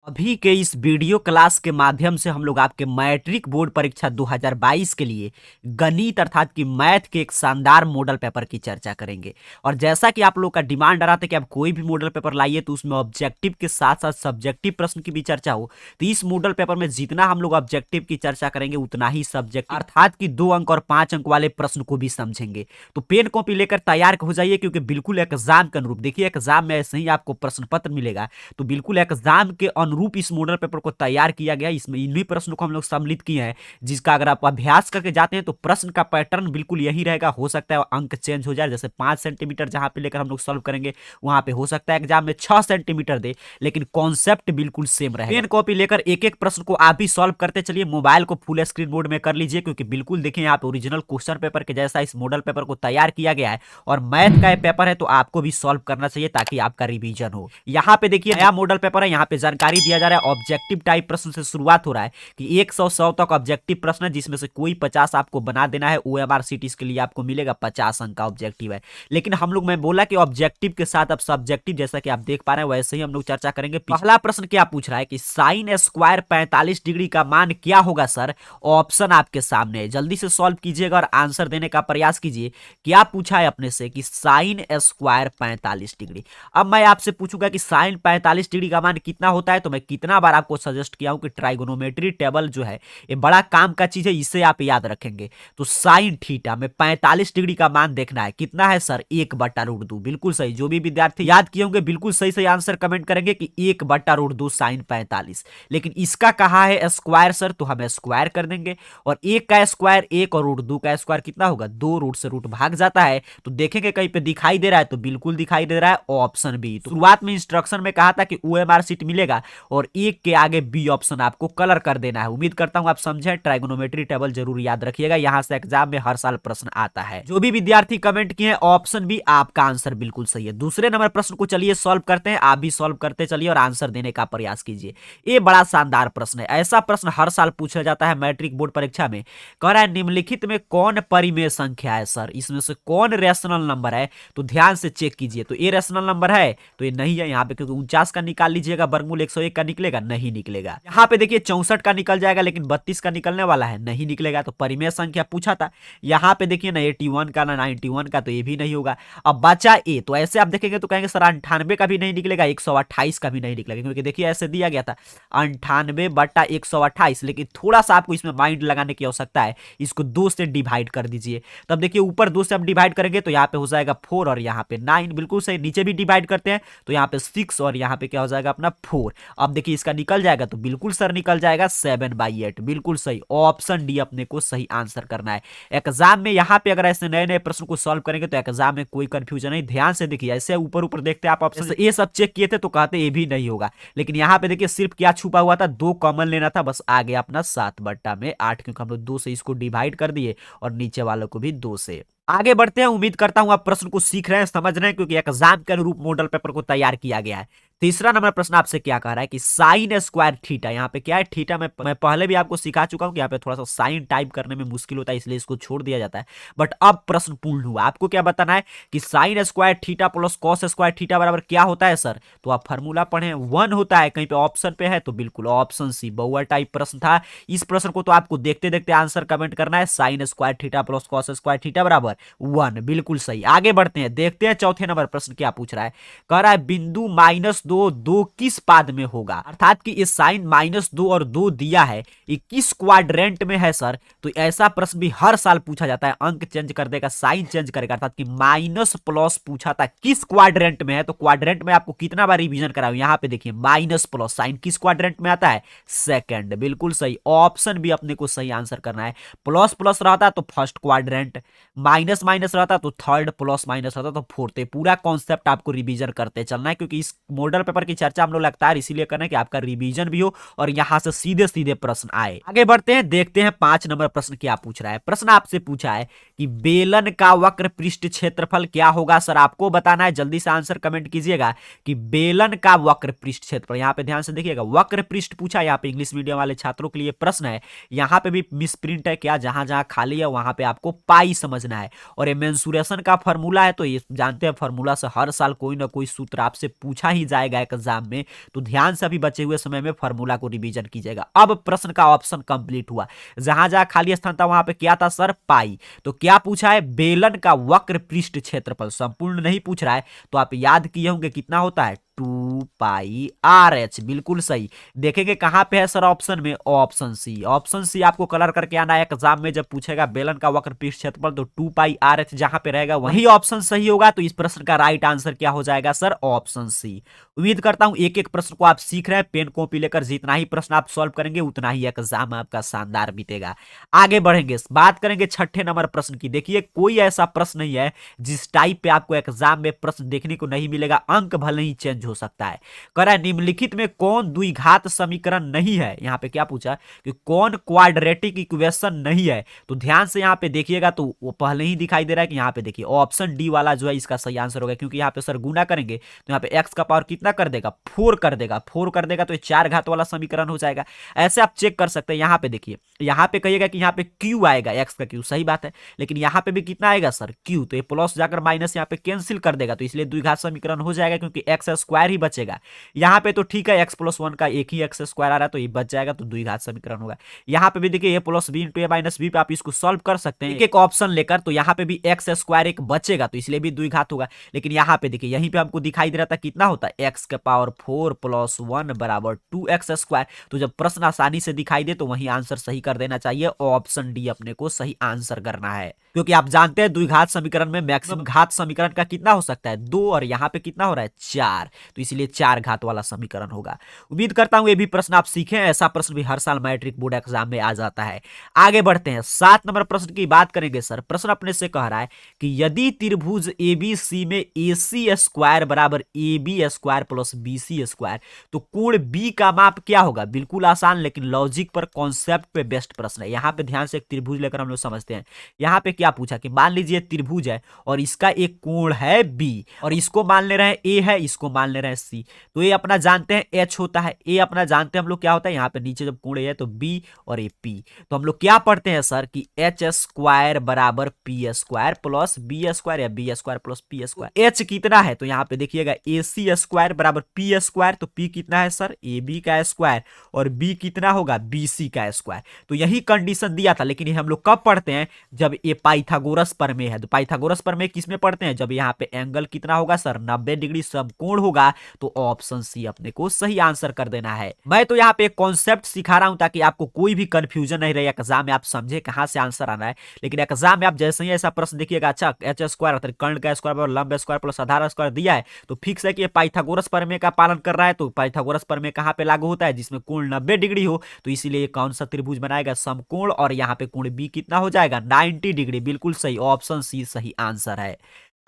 अभी के इस वीडियो क्लास के माध्यम से हम लोग आपके मैट्रिक बोर्ड परीक्षा 2022 के लिए गणित अर्थात कि मैथ के एक शानदार मॉडल पेपर की चर्चा करेंगे। और जैसा कि आप लोग का डिमांड आ रहा था कि आप कोई भी मॉडल पेपर लाइए तो उसमें ऑब्जेक्टिव के साथ साथ सब्जेक्टिव प्रश्न की भी चर्चा हो, तो इस मॉडल पेपर में जितना हम लोग ऑब्जेक्टिव की चर्चा करेंगे उतना ही सब्जेक्टिव अर्थात कि 2 अंक और 5 अंक वाले प्रश्न को भी समझेंगे। तो पेन कॉपी लेकर तैयार हो जाइए, क्योंकि बिल्कुल एग्जाम के अनुरूप देखिए, एग्जाम में ऐसे ही आपको प्रश्न पत्र मिलेगा, तो बिल्कुल एग्जाम के अनुरूप इस मॉडल पेपर को तैयार किया गया। इसमें इन्हीं प्रश्नों को हम लोग सम्मिलित किए हैं, जिसका अगर आप अभ्यास करके जाते हैं तो प्रश्न का पैटर्न बिल्कुल यही रहेगा। हो सकता है अंक चेंज हो जाए, जैसे 5 सेंटीमीटर जहां पे लेकर हम लोग सॉल्व करेंगे वहां पे हो सकता है एग्जाम में 6 सेंटीमीटर दे, लेकिन कॉन्सेप्ट बिल्कुल सेम रहेगा। पेन कॉपी लेकर एक एक प्रश्न को आप भी सॉल्व करते चलिए। मोबाइल को फुल स्क्रीन मोड में कर लीजिए, क्योंकि बिल्कुल देखिए यहाँ पे ओरिजिनल क्वेश्चन पेपर के जैसा इस मॉडल पेपर को तैयार किया गया है। और मैथ का पेपर है तो आपको भी सॉल्व करना चाहिए ताकि आपका रिवीजन हो। यहाँ पे देखिए नया मॉडल पेपर है, यहाँ पे जानकारी दिया जा रहा है। ऑब्जेक्टिव टाइप प्रश्न से शुरुआत हो रहा है कि 100 तक ऑब्जेक्टिव प्रश्न है, जिसमें से कोई 50 आपको बना देना है। ओएमआर सीटीज के लिए आपको मिलेगा 50 अंक का ऑब्जेक्टिव है। लेकिन हम लोग, मैं बोला कि ऑब्जेक्टिव के साथ अब सब्जेक्टिव, जैसा कि आप देख पा रहे हैं वैसे ही हम लोग चर्चा करेंगे। पहला प्रश्न क्या पूछ रहा है कि साइन स्क्वायर 45 डिग्री का मान क्या होगा सर। ऑप्शन आपके सामने है, जल्दी से सॉल्व कीजिएगा और आंसर देने का प्रयास कीजिए। क्या पूछा है अपने से कि साइन स्क्वायर 45 डिग्री। अब मैं आपसे पूछूंगा कि साइन 45 डिग्री का मान कितना होता है, तो मैं कितना बार आपको सजेस्ट किया हूं कि ट्राइगोनोमेट्री टेबल जो है ये बड़ा काम का चीज है, इसे आप याद रखेंगे। तो साइन थीटा में 45 डिग्री का मान देखना है, कितना है सर 1/√2। बिल्कुल सही, जो भी विद्यार्थी याद किए होंगे बिल्कुल सही सही आंसर कमेंट करेंगे कि 1/√2 साइन 45। लेकिन इसका कहा है स्क्वायर सर, तो हम स्क्वायर कर देंगे। और 1 का स्क्वायर 1 और √2 का स्क्वायर कितना होगा, 2 रूट से रूट भाग जाता है। तो देखेंगे कहीं पे दिखाई दे रहा है, तो बिल्कुल दिखाई दे रहा है ऑप्शन बी। तो शुरुआत में इंस्ट्रक्शन में कहा था कि ओएमआर सीट मिलेगा और 1 के आगे बी ऑप्शन आपको कलर कर देना है। उम्मीद करता हूं आप समझे। ट्राइगोनोमेट्री टेबल जरूर याद रखिएगा, यहां से एग्जाम में हर साल प्रश्न आता है। जो भी विद्यार्थी कमेंट किए ऑप्शन बी, आपका आंसर बिल्कुल सही है। दूसरे नंबर प्रश्न को चलिए सॉल्व करते हैं, आप भी सॉल्व करते चलिए और आंसर देने का प्रयास कीजिए। ये बड़ा शानदार प्रश्न है, ऐसा प्रश्न हर साल पूछा जाता है मैट्रिक बोर्ड परीक्षा में। कह रहा है निम्नलिखित में कौन परिमेय संख्या है सर, इसमें से कौन रेशनल नंबर है। तो ध्यान से चेक कीजिए, तो ये रेशनल नंबर है तो ये नहीं है यहाँ पे, क्योंकि 49 का निकाल लीजिएगा, वर्गमूल 101 का निकलेगा, नहीं निकलेगा। यहाँ पे देखिए 64 का निकल जाएगा, लेकिन 32 का निकलने वाला है, नहीं निकलेगा। तो परिमेय संख्या पूछा था। यहाँ पे देखिए ना 81 का ना 91 का, तो ये भी नहीं होगा। अब बचा ए, तो ऐसे आप देखेंगे तो कहेंगे सर 98 का भी नहीं निकलेगा, 128 का भी नहीं निकलेगा, क्योंकि देखिए ऐसे दिया गया था 98/128। लेकिन थोड़ा सा आपको इसमें माइंड लगाने की आवश्यकता है, इसको 2 से डिवाइड कर दीजिए। तब देखिए ऊपर 2 से आप डिवाइड करेंगे तो यहाँ पे हो जाएगा 4 और यहाँ पे 9, बिल्कुल सही। नीचे भी डिवाइड करते हैं तो यहाँ पे 6 और यहाँ पे क्या हो जाएगा अपना 4। अब देखिए इसका निकल जाएगा, तो बिल्कुल सर निकल जाएगा 7/8, बिल्कुल सही। ऑप्शन डी अपने को सही आंसर करना है। एग्जाम में यहाँ पे अगर ऐसे नए नए प्रश्न को सॉल्व करेंगे तो एग्जाम में कोई कंफ्यूजन नहीं। ध्यान से देखिए, ऐसे ऊपर ऊपर देखते आप ऑप्शन ये सब चेक किए थे तो कहते ये भी नहीं होगा, लेकिन यहाँ पे देखिए सिर्फ क्या छुपा हुआ था, 2 कॉमन लेना था, बस आ गया अपना 7/8, क्योंकि हम लोग 2 से इसको डिवाइड कर दिए और नीचे वालों को भी 2 से। आगे बढ़ते हैं। उम्मीद करता हूं आप प्रश्न को सीख रहे हैं, समझ रहे हैं, क्योंकि एग्जाम के अनुरूप मॉडल पेपर को तैयार किया गया है। तीसरा नंबर प्रश्न आपसे क्या कह रहा है कि साइन स्क्वायर थीटा। यहाँ पे क्या है, थीटा में मैं पहले भी आपको सिखा चुका हूं कि यहाँ पे थोड़ा सा साइन टाइप करने में मुश्किल होता है, इसलिए इसको छोड़ दिया जाता है। बट अब प्रश्न पूर्ण हुआ। आपको क्या बताना है कि sine square theta plus cos square theta बराबर क्या होता है सर। तो आप फॉर्मूला पढ़े, 1 होता है। कहीं पे ऑप्शन पे है तो बिल्कुल ऑप्शन सी, बहुआ टाइप प्रश्न था। इस प्रश्न को तो आपको देखते देखते आंसर कमेंट करना है। Sine square theta plus cos square theta बराबर 1, बिल्कुल सही। आगे बढ़ते हैं, देखते हैं चौथे नंबर प्रश्न क्या पूछ रहा है। कह रहा है बिंदु -2 2 किस पाद में होगा, अर्थात कि ये साइन -2 और 2 दिया है, ये किस क्वाड्रेंट में है सर। तो ऐसा प्रश्न भी हर साल पूछा जाता है। अंक चेंज कर देगा, साइन चेंज करेगा, अर्थात कि माइनस प्लस पूछा था किस क्वाड्रेंट में है। तो क्वाड्रेंट में आपको कितना बार रिवीजन कराऊं, यहाँ पे देखिए माइनस प्लस साइन किस क्वाड्रेंट में आता है, सेकंड, बिल्कुल सही। ऑप्शन भी अपने को सही आंसर करना है। प्लस प्लस रहता तो फर्स्ट क्वाड्रेंट, माइनस माइनस रहता तो थर्ड, प्लस माइनस रहता तो फोर्थ। पूरा कॉन्सेप्ट आपको रिवीजन करते चलना है, क्योंकि इस मॉडल पेपर की चर्चा हम लोग लगातार इसीलिए करना है कि आपका रिवीजन भी हो और यहां से सीधे सीधे प्रश्न आए। आगे बढ़ते हैं, देखते हैं 5 नंबर प्रश्न क्या पूछ रहा है। प्रश्न आपसे पूछा है कि बेलन का वक्र पृष्ठ क्षेत्रफल क्या होगा सर। आपको बताना है, जल्दी से आंसर कमेंट कीजिएगा कि बेलन का वक्र पृष्ठ क्षेत्रफल। यहां पे ध्यान से देखिएगा, वक्र पृष्ठ पूछा। यहां पे इंग्लिश मीडियम वाले छात्रों के लिए प्रश्न है, यहां पे भी मिस प्रिंट है क्या, जहां जहां खाली है वहां पे आपको पाई समझना है। और ये मेंसुरेशन का फॉर्मूला है, तो ये जानते हैं फॉर्मूला से हर साल कोई ना कोई सूत्र आपसे पूछा ही जाएगा। आएगा एग्जाम में, तो ध्यान से अभी बचे हुए समय में फॉर्मूला को रिवीजन कीजिएगा। अब प्रश्न का ऑप्शन कंप्लीट हुआ, जहां जहां खाली स्थान था वहां पे क्या था सर, पाई। तो क्या पूछा है, बेलन का वक्र पृष्ठ क्षेत्रफल, संपूर्ण नहीं पूछ रहा है, तो आप याद किए होंगे कितना होता है 2πr/h, बिल्कुल सही। देखेंगे कहां पे है सर ऑप्शन में, ऑप्शन सी। ऑप्शन सी आपको कलर करके आना है एग्जाम में, जब पूछेगा बेलन का वक्र पृष्ठ क्षेत्रफल तो 2πr/h जहां पे रहेगा वही ऑप्शन सही होगा। तो इस प्रश्न का राइट आंसर क्या हो जाएगा सर, ऑप्शन सी। उम्मीद करता हूं एक एक प्रश्न को आप सीख रहे हैं, पेन कॉपी लेकर जितना ही प्रश्न आप सॉल्व करेंगे उतना ही एग्जाम आपका शानदार बीतेगा। आगे बढ़ेंगे, बात करेंगे छठे नंबर प्रश्न की। देखिए कोई ऐसा प्रश्न नहीं है जिस टाइप पे आपको एग्जाम में प्रश्न देखने को नहीं मिलेगा, अंक भले ही चेंज हो सकता है। कह रहा है निम्नलिखित में कौन द्विघात समीकरण नहीं है, यहां पे क्या पूछा कि कौन क्वाड्रेटिक इक्वेशन नहीं है। तो ध्यान से यहां पे देखिएगा तो वो पहले ही दिखाई दे रहा है कि यहां पे देखिए ऑप्शन डी वाला जो है इसका सही आंसर होगा, क्योंकि यहां पे सर गुना करेंगे तो यहां पे एक्स का पावर कितना कर देगा, 4 कर देगा। 4 कर देगा तो ये 4 घात वाला समीकरण हो जाएगा। ऐसे आप चेक कर सकते हैं, यहां पे देखिए, यहां पे कहिएगा कि यहां पे क्यू आएगा, एक्स का क्यू, सही बात है, लेकिन यहां पे भी कितना आएगा सर, क्यू। तो ये प्लस जाकर माइनस यहां पे कैंसिल कर देगा, तो इसलिए द्विघात समीकरण हो जाएगा, क्योंकि एक्स स्क्वायर ही बचेगा। यहां पे तो ठीक है एक्स प्लस 1 का एक ही एक्स स्क्वायर आ रहा है, तो ये बच जाएगा, तो द्विघात समीकरण होगा। यहां पे भी देखिए ए प्लस बी इंटू ए माइनस बी पे आप इसको सॉल्व कर सकते हैं एक एक ऑप्शन लेकर, तो यहां पे भी एक्स स्क्वायर एक बचेगा, तो इसलिए भी द्विघात होगा। लेकिन यहां पे देखिए यहीं पे हमको दिखाई दे रहा था कितना होता है, एक्स के पावर 4 प्लस 1 बराबर 2x स्क्वायर। तो जब प्रश्न आसानी से दिखाई दे तो वही आंसर सही कर देना चाहिए, ऑप्शन डी अपने को सही आंसर करना है, क्योंकि आप जानते हैं द्विघात समीकरण में मैक्सिमम घात समीकरण का कितना हो सकता है, 2, और यहां पे कितना हो रहा है 4, तो इसलिए 4 घात वाला समीकरण होगा। उम्मीद करता हूं ये भी प्रश्न आप सीखे, ऐसा प्रश्न भी हर साल मैट्रिक बोर्ड एग्जाम में आ जाता है। आगे बढ़ते हैं, 7 नंबर प्रश्न की बात करेंगे सर। प्रश्न अपने से कह रहा है कि यदि त्रिभुज एबीसी में AC स्क्वायर बराबर AB square plus BC square, तो कोण B का माप क्या होगा। बिल्कुल आसान, लेकिन लॉजिक पर कॉन्सेप्ट पे बेस्ट प्रश्न है। यहां पे ध्यान से एक त्रिभुज लेकर हम लोग समझते हैं। यहां पे क्या पूछा कि मान लीजिए त्रिभुज है और इसका एक कोण है B, और इसको मान ले रहे हैं A है, इसको मान ले रहे हैं C। तो ये अपना जानते हैं H होता है, A अपना जानते हैं हम लोग क्या होता है, यहाँ पे नीचे जब कोण A है तो B और ये P। तो हम लोग क्या पढ़ते हैं सर कि H स्क्वायर बराबर P square plus B square, या B square plus P square. H कितना है तो यहाँ पे देखिएगा AC स्क्वायर बराबर P स्क्वायर, तो P कितना है सर AB का स्क्वायर, और B कितना होगा BC का स्क्वायर। तो यही कंडीशन दिया था, लेकिन ये हम लोग कब पढ़ते हैं, जब ये पाइथागोरस प्रमेय है। तो पाइथागोरस प्रमेय किसमें पढ़ते हैं, जब यहाँ पे एंगल कितना होगा सर 90 डिग्री समकोण होगा। तो ऑप्शन सी अपने को सही आंसर कर देना है। मैं तो यहाँ पे एक कॉन्सेप्ट सिखा रहा हूं ताकि आपको कोई भी कंफ्यूजन नहीं रहे एग्जाम में, आप समझे कहां से आंसर आना है। लेकिन एग्जाम में आप जैसे ही ऐसा प्रश्न देखिएगा, अच्छा एच स्क्वायर कर्ण का स्क्वायर लंब स्क्वायर प्लस आधार स्क्वायर दिया है, तो फिक्स है कि ये पाइथागोरस प्रमेय का पालन कर रहा है। तो पाइथागोरस प्रमेय कहां पे लागू होता है, जिसमें कोण 90 डिग्री हो। तो इसीलिए कौन सा त्रिभुज बनाएगा, समकोण, और यहाँ पे कोण बी कितना हो जाएगा 90 डिग्री। बिल्कुल सही, ऑप्शन सी सही आंसर है।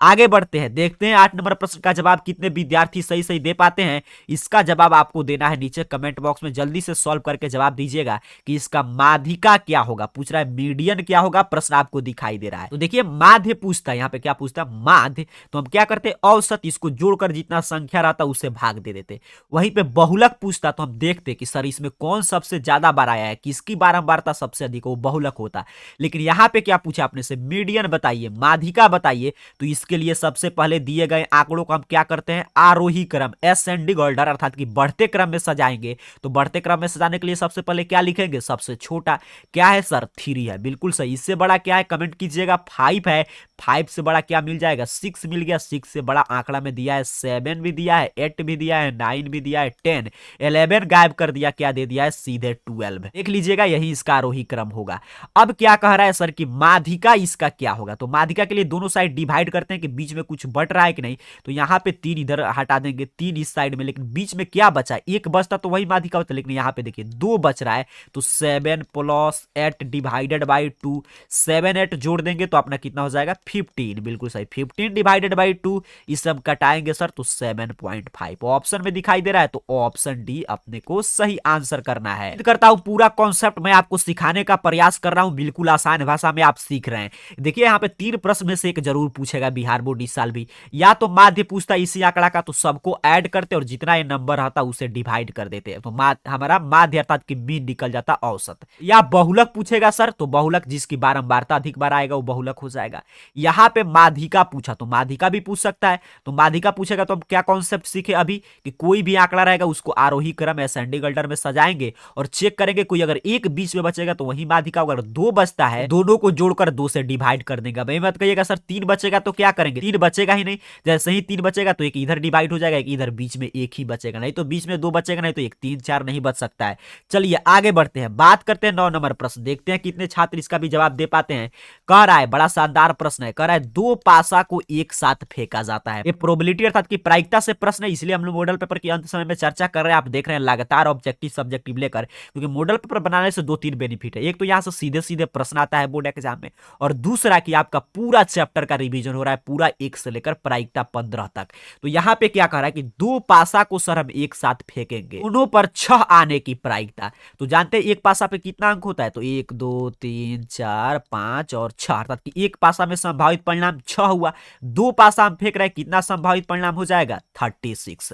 आगे बढ़ते हैं, देखते हैं 8 नंबर प्रश्न का जवाब कितने विद्यार्थी सही सही दे पाते हैं। इसका जवाब आपको देना है नीचे कमेंट बॉक्स में, जल्दी से सॉल्व करके जवाब दीजिएगा कि इसका माध्यिका क्या होगा। पूछ रहा है मीडियन क्या होगा, प्रश्न आपको दिखाई दे रहा है। तो देखिए माध्य पूछता है, यहाँ पे क्या पूछता है माध्य, तो हम क्या करते हैं औसत, इसको जोड़कर जितना संख्या रहता उसे भाग दे देते। वहीं पे बहुलक पूछता तो हम देखते कि सर इसमें कौन सबसे ज्यादा बार आया है, किसकी बारंबारता सबसे अधिक, वो बहुलक होता। लेकिन यहाँ पे क्या पूछा आपने से, मीडियन बताइए, माध्यिका बताइए। तो इसके लिए सबसे पहले दिए गए आंकड़ों को हम क्या करते हैं, आरोही क्रम असेंडिंग ऑर्डर, अर्थात कि बढ़ते क्रम में सजाएंगे। तो बढ़ते क्रम में सजाने के लिए सबसे पहले क्या लिखेंगे, सबसे छोटा क्या है सर 3 है, बिल्कुल सही। इससे बड़ा क्या है कमेंट कीजिएगा, 5 है। 5 से बड़ा क्या मिल जाएगा, 6 मिल गया। 6 से बड़ा आंकड़ा में दिया है 7 भी दिया है, 8 भी दिया है, 9 भी दिया है, 10, 11 गायब कर दिया, क्या दे दिया है सीधे 12। देख लीजिएगा यही इसका आरोही क्रम होगा। अब क्या कह रहा है सर कि माध्यिका इसका क्या होगा। तो माध्यिका के लिए दोनों साइड डिवाइड करते हैं कि बीच में कुछ बट रहा है कि नहीं। तो यहां पे 3 इधर हटा देंगे, 3 इस साइड में, लेकिन बीच में क्या बचा, एक बचता तो वही माध्यिका होता, लेकिन यहां पे देखिए 2 बच रहा है। तो 7 प्लस 8 डिवाइडेड बाई 2, 7 8 जोड़ देंगे तो अपना कितना हो जाएगा 15, बिल्कुल सही। 15 डिवाइडेड बाई 2, इस सब कटाएंगे सर तो 7.5 ऑप्शन में दिखाई दे रहा है। तो ऑप्शन डी अपने को सही आंसर करना है। करता हूं पूरा कॉन्सेप्ट मैं आपको सिखाने का प्रयास कर रहा हूं, बिल्कुल आसान भाषा में आप सीख रहे हैं। देखिए यहाँ पे 3 प्रश्न में से एक जरूर पूछेगा बिहार बोर्ड इस साल भी, या तो माध्य पूछता इसी आंकड़ा का, तो सबको ऐड करते और जितना ये नंबर रहता उसे डिवाइड कर देते, तो हमारा माध्य अर्थात कि मीन निकल जाता औसत। या बहुलक पूछेगा सर, तो बहुलक जिसकी बारंबारता अधिक बार आएगा वो बहुलक हो जाएगा। यहाँ पे माध्यिका पूछा तो माध्यिका भी पूछ सकता है, तो माध्यिका पूछेगा तो हम क्या कॉन्सेप्ट सीखे अभी कि कोई भी आंकड़ा रहेगा उसको आरोही क्रम असेंडिंग ऑर्डर में सजाएंगे और चेक करेंगे कोई अगर एक बीच में बचेगा तो वही माध्यिका, अगर दो बचता है दोनों को जोड़कर दो से डिवाइड कर देगा। भाई मत कहिएगा सर तीन बचेगा तो क्या करेंगे, तीन बचेगा ही नहीं, जैसे ही तीन बचेगा तो एक इधर डिवाइड हो जाएगा, एक इधर बीच में एक ही बचेगा, नहीं तो बीच में दो बचेगा, नहीं तो एक तीन चार नहीं बच सकता है। चलिए आगे बढ़ते हैं, बात करते हैं 9 नंबर प्रश्न, देखते हैं कितने छात्र इसका भी जवाब दे पाते हैं। कह रहा है बड़ा शानदार प्रश्न है, कह रहा है दो पासा को एक साथ फेंका जाता है। ये प्रोबेबिलिटी अर्थात की प्रायिकता से प्रश्न है, इसलिए हम लोग मॉडल पेपर के अंत समय में चर्चा कर रहे हैं। आप देख रहे हैं लगातार ऑब्जेक्टिव सब्जेक्टिव लेकर, क्योंकि मॉडल पेपर बनाने से दो तीन बेनिफिट है, एक तो यहां से सीधे सीधे प्रश्न आता है बोर्ड एग्जाम में, और दूसरा कि आपका पूरा चैप्टर का रिवीजन हो रहा है, पूरा 1 से लेकर प्रायिकता 15 तक। तो यहां पे क्या कह रहा है कि दो पासा को सर हम एक साथ फेंकेंगे, दोनों पर 6 आने की प्रायिकता। तो जानते हैं एक पासा पे कितना अंक होता है, तो 1 2 3 4 5 और 6, अर्थात कि एक पासा में संभावित परिणाम 6 हुआ, दो पासा हम फेंक रहे हैं, कितना संभावित परिणाम हो जाएगा 36।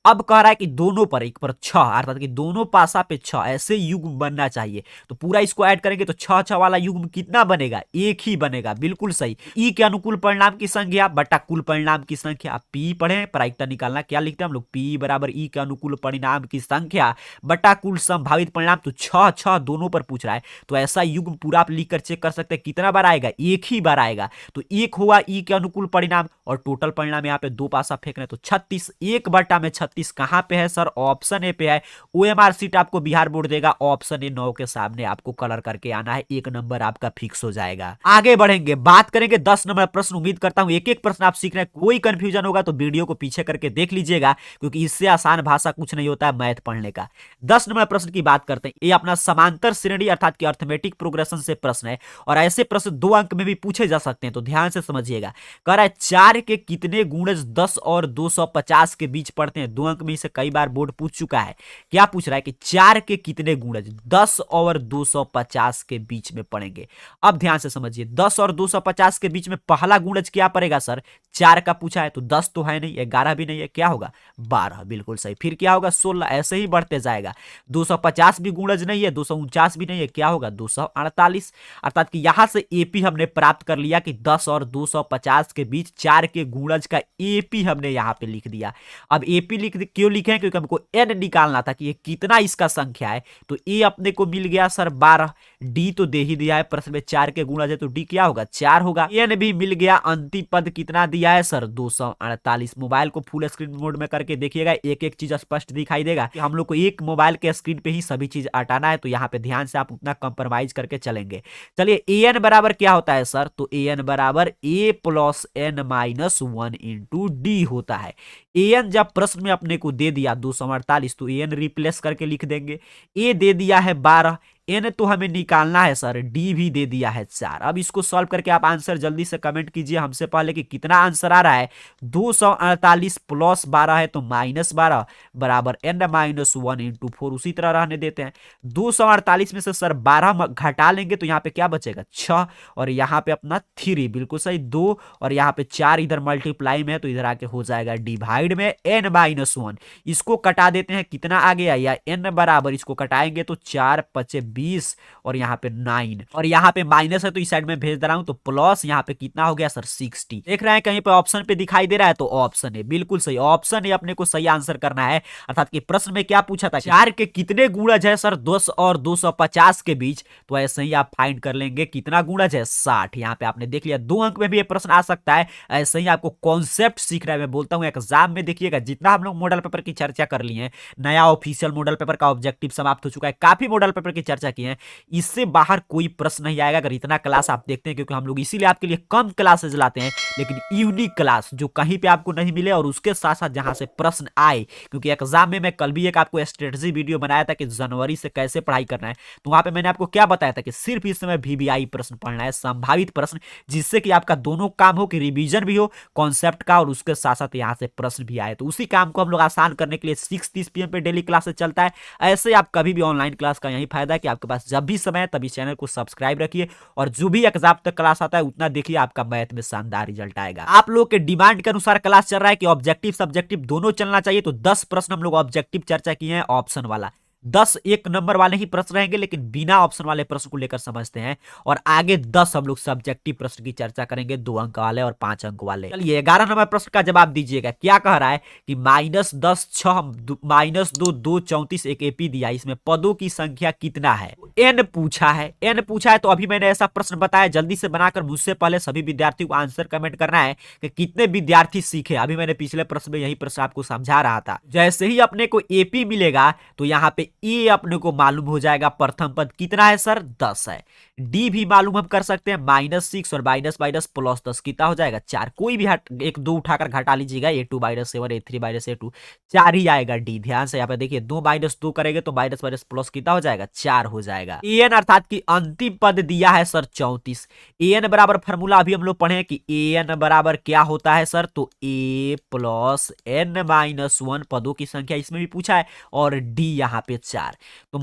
अब कह रहा है कि दोनों पर एक पर 6, अर्थात कि दोनों पासा पे 6 ऐसे युग्म बनना चाहिए, तो पूरा इसको ऐड करेंगे तो 6 6 वाला युग्म कितना बनेगा, एक ही बनेगा, बिल्कुल सही। ई के अनुकूल परिणाम की संख्या बटा कुल परिणाम की संख्या, आप पी पढ़े प्रायिकता निकालना क्या लिखते हैं हम लोग, पी बराबर ई के अनुकूल परिणाम की संख्या बटा कुल संभावित परिणाम, तो 6 6 दोनों पर पूछ रहा है, तो ऐसा युग्म पूरा आप लिख कर चेक कर सकते हैं कितना बार आएगा, एक ही बार आएगा। तो एक हुआ ई के अनुकूल परिणाम और टोटल परिणाम यहाँ पे दो पासा फेंक रहे हैं, तो 36, एक बटा में 36 कहां पे है सर, ऑप्शन ए पे है। ओएमआर सीट आपको बिहार बोर्ड देगा, ऑप्शन ए 9 के सामने आपको कलर करके आना है, एक नंबर आपका फिक्स हो जाएगा। आगे बढ़ेंगे, बात करेंगे 10 नंबर प्रश्न, उम्मीद करता हूं एक एक प्रश्न आप सीख रहे हैं, कोई कंफ्यूजन होगा तो वीडियो को पीछे करके देख लीजिएगा, क्योंकि इससे आसान भाषा कुछ नहीं होता है मैथ पढ़ने का। 10 नंबर प्रश्न की बात करते हैं, ये अपना समांतर श्रेणी अर्थात की अर्थमेटिक प्रोग्रेशन से प्रश्न है, और ऐसे प्रश्न 2 अंक में भी पूछे जा सकते हैं, तो ध्यान से समझिएगा। कह रहा है 4 के कितने गुणज 10 और 250 के बीच पड़ते हैं, 2 अंक में से कई बार बोर्ड पूछ चुका है। क्या पूछ रहा है कि 4 के कितने गुणज 10 और 250 के बीच में पड़ेंगे। अब ध्यान से समझिए, 10 और 250 के बीच में पहला गुणज क्या पड़ेगा सर, 4 का पूछा है, तो 10 तो है नहीं, 11 भी नहीं है, क्या होगा 12, बिल्कुल सही। फिर क्या होगा 16, ऐसे ही बढ़ते जाएगा। 250 भी गुणज नहीं है, 249 भी नहीं है, क्या होगा 248। अर्थात कि यहां से एपी हमने प्राप्त कर लिया कि 10 और 250 के बीच 4 के गुणज का एपी हमने यहां पे लिख दिया। अब एपी क्यों लिखे हैं, क्योंकि हमको एन निकालना था कि ये कितना इसका संख्या है, तो ए अपने को मिल गया सर 12, डी तो दे ही दिया है प्रश्न में 4 के गुणज है, तो डी क्या होगा 4 होगा, एन भी मिल गया, अंतिम पद कितना दिया है सर 248। मोबाइल को फुल स्क्रीन मोड में करके देखिएगा, एक एक चीज स्पष्ट दिखाई देगा कि हम लोग को एक मोबाइल के स्क्रीन पे ही सभी चीज हटाना है, तो यहाँ पे ध्यान से आप उतना कंप्रोमाइज करके चलेंगे। चलिए ए एन बराबर क्या होता है सर, तो ए एन बराबर A plus N minus 1 into D होता है। ए एन जब प्रश्न में अपने को दे दिया 248, तो ए एन रिप्लेस करके लिख देंगे, ए दे दिया है 12, एन तो हमें निकालना है सर, डी भी दे दिया है 4। अब इसको सॉल्व करके आप आंसर जल्दी से कमेंट कीजिए हमसे पहले कि कितना आंसर आ रहा है, 248 प्लस 12 है तो माइनस 12 बराबर एन माइनस 1 इंटू 4, उसी तरह रहने देते हैं। 248 में से सर 12 घटा लेंगे तो यहाँ पे क्या बचेगा 6, और यहाँ पे अपना 3, बिल्कुल सही 2, और यहाँ पे 4 इधर मल्टीप्लाई में है तो इधर आके हो जाएगा डिवाइड में एन माइनस 1। इसको कटा देते हैं, कितना आ गया, या एन बराबर इसको कटाएंगे तो 4 5 20 और यहाँ पे 9, और यहाँ पे माइनस है तो इस साइड में भेज दे रहा हूं, तो प्लस यहाँ पे कितना हो गया सर 60। देख रहे हैं कहीं पे ऑप्शन पे दिखाई दे रहा है, तो ऑप्शन है, बिल्कुल सही ऑप्शन है, अपने को सही आंसर करना है। अर्थात कि प्रश्न में क्या पूछा था, 4 के कितने गुणज है सर 10 और 250 के बीच, तो ऐसे ही आप फाइंड कर लेंगे कितना गुणज है 60। यहाँ पे आपने देख लिया, 2 अंक में भी ये प्रश्न आ सकता है, ऐसे ही आपको कॉन्सेप्ट सीख रहा है। मैं बोलता हूँ एग्जाम में देखिएगा, जितना हम लोग मॉडल पेपर की चर्चा कर लिए हैं, नया ऑफिशियल मॉडल पेपर का ऑब्जेक्टिव समाप्त हो चुका है, काफी मॉडल पेपर की चर्चा की है, इससे बाहर कोई प्रश्न नहीं आएगा अगर इतना क्लास आप देखते हैं, क्योंकि हम लोग इसीलिए आपके लिए कम क्लासेस लाते हैं, लेकिन यूनिक क्लास जो कहीं पे आपको नहीं मिले, और उसके साथ साथ जहां से प्रश्न आए। क्योंकि एग्जाम में मैं कल भी एक आपको स्ट्रेटजी वीडियो बनाया था कि जनवरी से कैसे पढ़ाई करना है, तो वहां पे मैंने आपको क्या बताया था कि सिर्फ इस समय वीवीआई प्रश्न पढ़ना है, संभावित प्रश्न, जिससे कि आपका दोनों काम हो कि रिवीजन भी हो कॉन्सेप्ट का, और उसके साथ साथ यहाँ से प्रश्न भी आए। तो उसी काम को हम लोग आसान करने के लिए 6:30 PM पे डेली क्लासेस चलता है। ऐसे आप कभी भी ऑनलाइन क्लास का यही फायदा है कि आपके पास जब भी समय है तभी चैनल को सब्सक्राइब रखिए, और जो भी एग्जाम तक क्लास आता है उतना देखिए, आपका मैथ में शानदार रिजल्ट आएगा। आप लोग के डिमांड के अनुसार क्लास चल रहा है कि ऑब्जेक्टिव सब्जेक्टिव दोनों चलना चाहिए, तो 10 प्रश्न हम लोग ऑब्जेक्टिव चर्चा किए हैं ऑप्शन वाला, 10 एक नंबर वाले ही प्रश्न रहेंगे, लेकिन बिना ऑप्शन वाले प्रश्न को लेकर समझते हैं। और आगे 10 हम लोग सब्जेक्टिव प्रश्न की चर्चा करेंगे, 2 अंक वाले और 5 अंक वाले। चलिए 11 नंबर प्रश्न का जवाब दीजिएगा। क्या कह रहा है कि -10 6 -2 2 34 एक एपी दिया, इसमें पदों की संख्या कितना है? एन पूछा है, एन पूछा है। तो अभी मैंने ऐसा प्रश्न बताया, जल्दी से बनाकर मुझसे पहले सभी विद्यार्थियों को आंसर कमेंट करना है कि कितने विद्यार्थी सीखे। अभी मैंने पिछले प्रश्न में यही प्रश्न आपको समझा रहा था। जैसे ही अपने को एपी मिलेगा तो यहाँ पे ए अपने को मालूम हो जाएगा, प्रथम पद कितना है सर? 10 है। डी भी मालूम हम कर सकते हैं, -6 और माइनस माइनस प्लस 10 कितना हो जाएगा? 4। कोई भी एक 2 उठाकर घटा लीजिएगा, A2 -7 A3 -A2 4 ही आएगा डी। ध्यान से यहाँ पे देखिए, 2 -2 करेंगे तो माइनस माइनस प्लस कितना हो जाएगा? 4 हो जाएगा। एन अर्थात की अंतिम पद दिया है सर 34। एन बराबर फॉर्मूला अभी हम लोग पढ़े कि एन बराबर क्या होता है सर? तो ए प्लस एन माइनस 1 पदों की संख्या इसमें भी पूछा है, और डी यहाँ पे 4। तो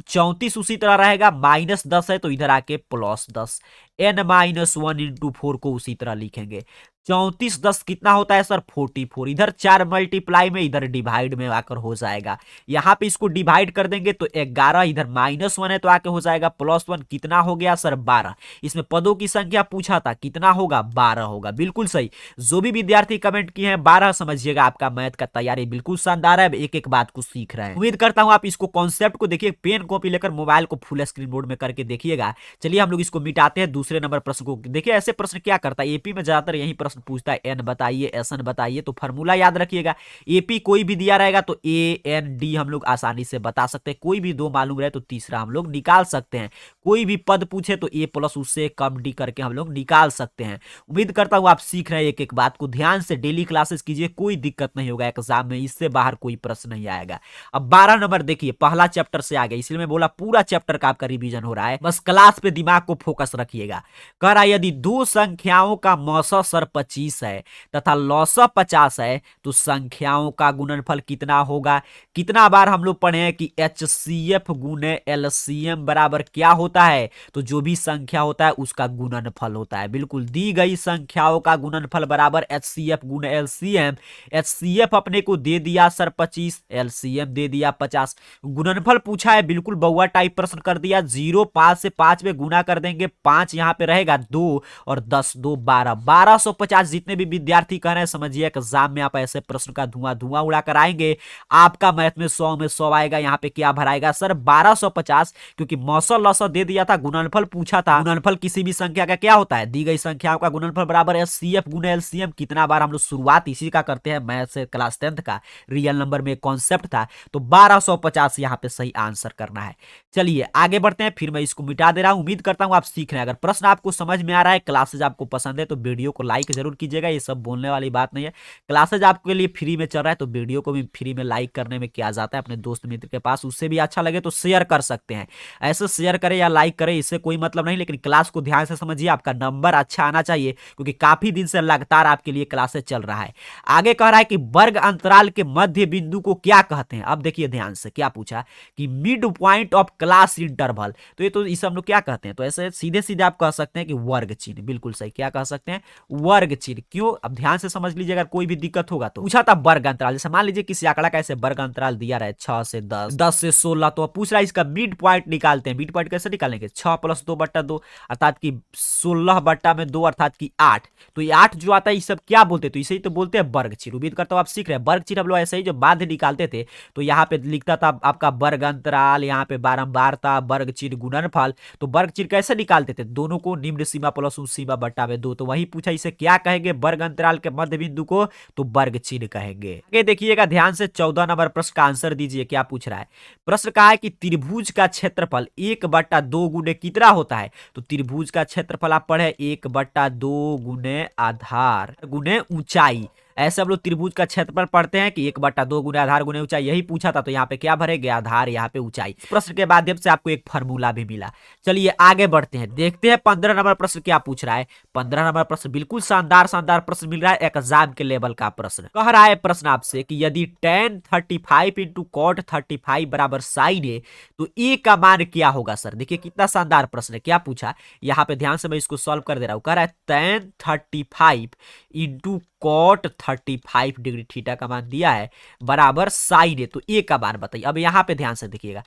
34 उसी तरह रहेगा, -10 है तो इधर आके +10। n-1 इंटू 4 को उसी तरह लिखेंगे। 34 10 कितना होता है सर? 44। इधर 4 मल्टीप्लाई में, इधर डिवाइड में आकर हो जाएगा। यहां पे इसको डिवाइड कर देंगे तो 11, इधर -1 है तो आके हो जाएगा +1। कितना हो गया सर? 12। इसमें पदों की संख्या पूछा था, कितना होगा? 12 होगा। बिल्कुल सही। जो भी विद्यार्थी कमेंट किए हैं 12, समझिएगा आपका मैथ का तैयारी बिल्कुल शानदार है। एक एक बात को सीख रहे हैं। उम्मीद करता हूं आप इसको कॉन्सेप्ट को देखिए, पेन कॉपी लेकर मोबाइल को फुल स्क्रीन मोड में करके देखिएगा। चलिए हम लोग इसको मिटाते हैं। दूसरे नंबर प्रश्न को देखिए। ऐसे प्रश्न क्या करता है, एपी में ज्यादातर यही प्रश्न पूछता है, एन बताइए, एसएन बताइए। तो फार्मूला याद रखिएगा, एपी कोई भी दिया रहेगा तो ए एन डी हम लोग आसानी से बता सकते हैं। कोई भी 2 मालूम रहे तो तीसरा हम लोग निकाल सकते हैं। कोई भी पद पूछे तो ए प्लस उससे कम डी करके हम लोग निकाल सकते हैं। उम्मीद करता हूं आप सीख रहे हैं। एक एक बात को ध्यान से डेली क्लासेस कीजिए, कोई दिक्कत नहीं होगा एग्जाम में, इससे बाहर कोई प्रश्न नहीं आएगा। अब 12 नंबर देखिए, पहला चैप्टर से आ गया, इसलिए मैं बोला पूरा चैप्टर का आपका रिवीजन हो रहा है। बस क्लास पे दिमाग को फोकस रखिएगा। कह रहा है यदि 2 संख्याओं का मौसा सर 25 है तथा लौसा 50 है तो संख्याओं का गुणनफल कितना होगा? कितना बार हम लोग पढ़े हैं कि HCF गुने LCM बराबर क्या होता है? तो जो भी संख्या होता है उसका गुणनफल होता है। बिल्कुल, दी गई संख्याओं का गुणनफल बराबर HCF गुने LCM। HCF अपने को दे दिया सर 25, LCM दे दिया 50। गुणनफल पूछा है, बिल्कुल बउआ टाइप प्रश्न कर दिया। 0 5 से 5 में गुना कर देंगे, 5 यहां पे रहेगा 2 और 10 2 12 1250। जितने भी विद्यार्थी कह रहे हैं समझिए एग्जाम में आप ऐसे प्रश्न का धुआं धुआं उड़ाकर आएंगे। आपका मैथ में 100 में 100 आएगा। यहाँ पे क्या भराएगा सर? 1250, क्योंकि मौसल लौसल दे दिया था, गुणनफल पूछा था। गुणनफल किसी भी संख्या का क्या होता है? दी गई संख्याओं का गुणनफल बराबर HCF गुने LCM। कितना बार हम लोग शुरुआत इसी का करते हैं, मैथ से क्लास 10th का रियल नंबर में कॉन्सेप्ट था। तो 1250 यहाँ पे सही आंसर करना है। चलिए आगे बढ़ते हैं, फिर मैं इसको मिटा दे रहा हूं। उम्मीद करता हूं आप सीख रहे हैं। अगर प्रश्न आपको समझ में आ रहा है, क्लासेज आपको पसंद है तो वीडियो को लाइक जरूर कीजिएगा। ये सब बोलने वाली बात नहीं है। क्लासेज आपके लिए फ्री में चल रहा है तो वीडियो को भी फ्री में लाइक करने में क्या जाता है, अपने दोस्त मित्र के पास उससे भी अच्छा लगे तो शेयर कर सकते हैं। ऐसे शेयर करें या लाइक करें, इससे कोई मतलब नहीं, लेकिन क्लास को ध्यान से समझिए। आपका नंबर अच्छा आना चाहिए, क्योंकि काफी दिन से लगातार आपके लिए क्लासेज चल रहा है। आगे कह रहा है कि वर्ग अंतराल के मध्य बिंदु को क्या कहते हैं? अब देखिए ध्यान से, क्या पूछा कि mid point of class interval. तो ये तो इसे हम लोग क्या कहते हैं? तो ऐसे सीधे सीधे आप कह सकते हैं कि वर्ग चिन्ह। बिल्कुल सही, क्या कह सकते हैं? वर्ग चिन्ह। क्यों? अब ध्यान से समझ लीजिए, अगर कोई भी दिक्कत होगा तो। पूछा था वर्ग अंतराल, जैसे मान लीजिए किसी आंकड़ा का ऐसे वर्ग अंतराल दिया रहा है 6 से 10, 10 से 16, तो पूछ रहा है इसका मिड पॉइंट निकालते हैं। मिड पॉइंट कैसे निकालेंगे? 6 + 2/2 अर्थात की 16/2 अर्थात की 8। तो ये 8 जो आता है, ये सब क्या बोलते हैं? तो इसे ही तो बोलते हैं वर्ग चिन्ह। उम्मीद करता हूं आप सीख रहे हैं। वर्ग चिन्ह हम लोग ऐसे ही जो बाध्य निकालते थे तो यहाँ पे लिखता था आपका वर्ग अंतराल, यहाँ पे बारंबारता, वर्ग चिन्ह, गुणनफल। तो वर्ग चिन्ह कैसे निकालते थे? दोनों को निम्न सीमा प्लस उस सीमा बटा में 2। तो वही पूछा, इसे क्या कहेंगे? वर्ग अंतराल के मध्य बिंदु को तो वर्ग चिन्ह कहेंगे। आगे देखिएगा ध्यान से, 14 नंबर प्रश्न का आंसर दीजिए। क्या पूछ रहा है? प्रश्न कहा है कि त्रिभुज का क्षेत्रफल 1/2 गुने कितना होता है? तो त्रिभुज का क्षेत्रफल आप पढ़े 1/2 गुने आधार गुने ऊंचाई। ऐसे हम लोग त्रिभुज का क्षेत्रफल पढ़ते हैं कि 1/2 गुने आधार गुने ऊंचाई। यही पूछा था, तो यहाँ पे क्या भरेंगे? आधार, यहाँ पे ऊंचाई। प्रश्न के माध्यम से आपको एक फार्मूला भी मिला। चलिए आगे बढ़ते हैं, देखते हैं 15 नंबर प्रश्न क्या पूछ रहा है। 15 नंबर प्रश्न बिल्कुल शानदार शानदार प्रश्न मिल रहा है, एग्जाम के लेवल का प्रश्न। कह रहा है प्रश्न आपसे कि यदि tan 35 इंटू cot 35 बराबर sin a, तो a का मान क्या होगा सर? देखिए कितना शानदार प्रश्न है। क्या पूछा यहाँ पे? ध्यान से मैं इसको सॉल्व कर दे रहा हूं। कह रहा है tan 35 into cot 35 degree theta का मान दिया है बराबर साइन ए। तो ए का मान बताइए। अब यहाँ पे ध्यान से देखिएगा,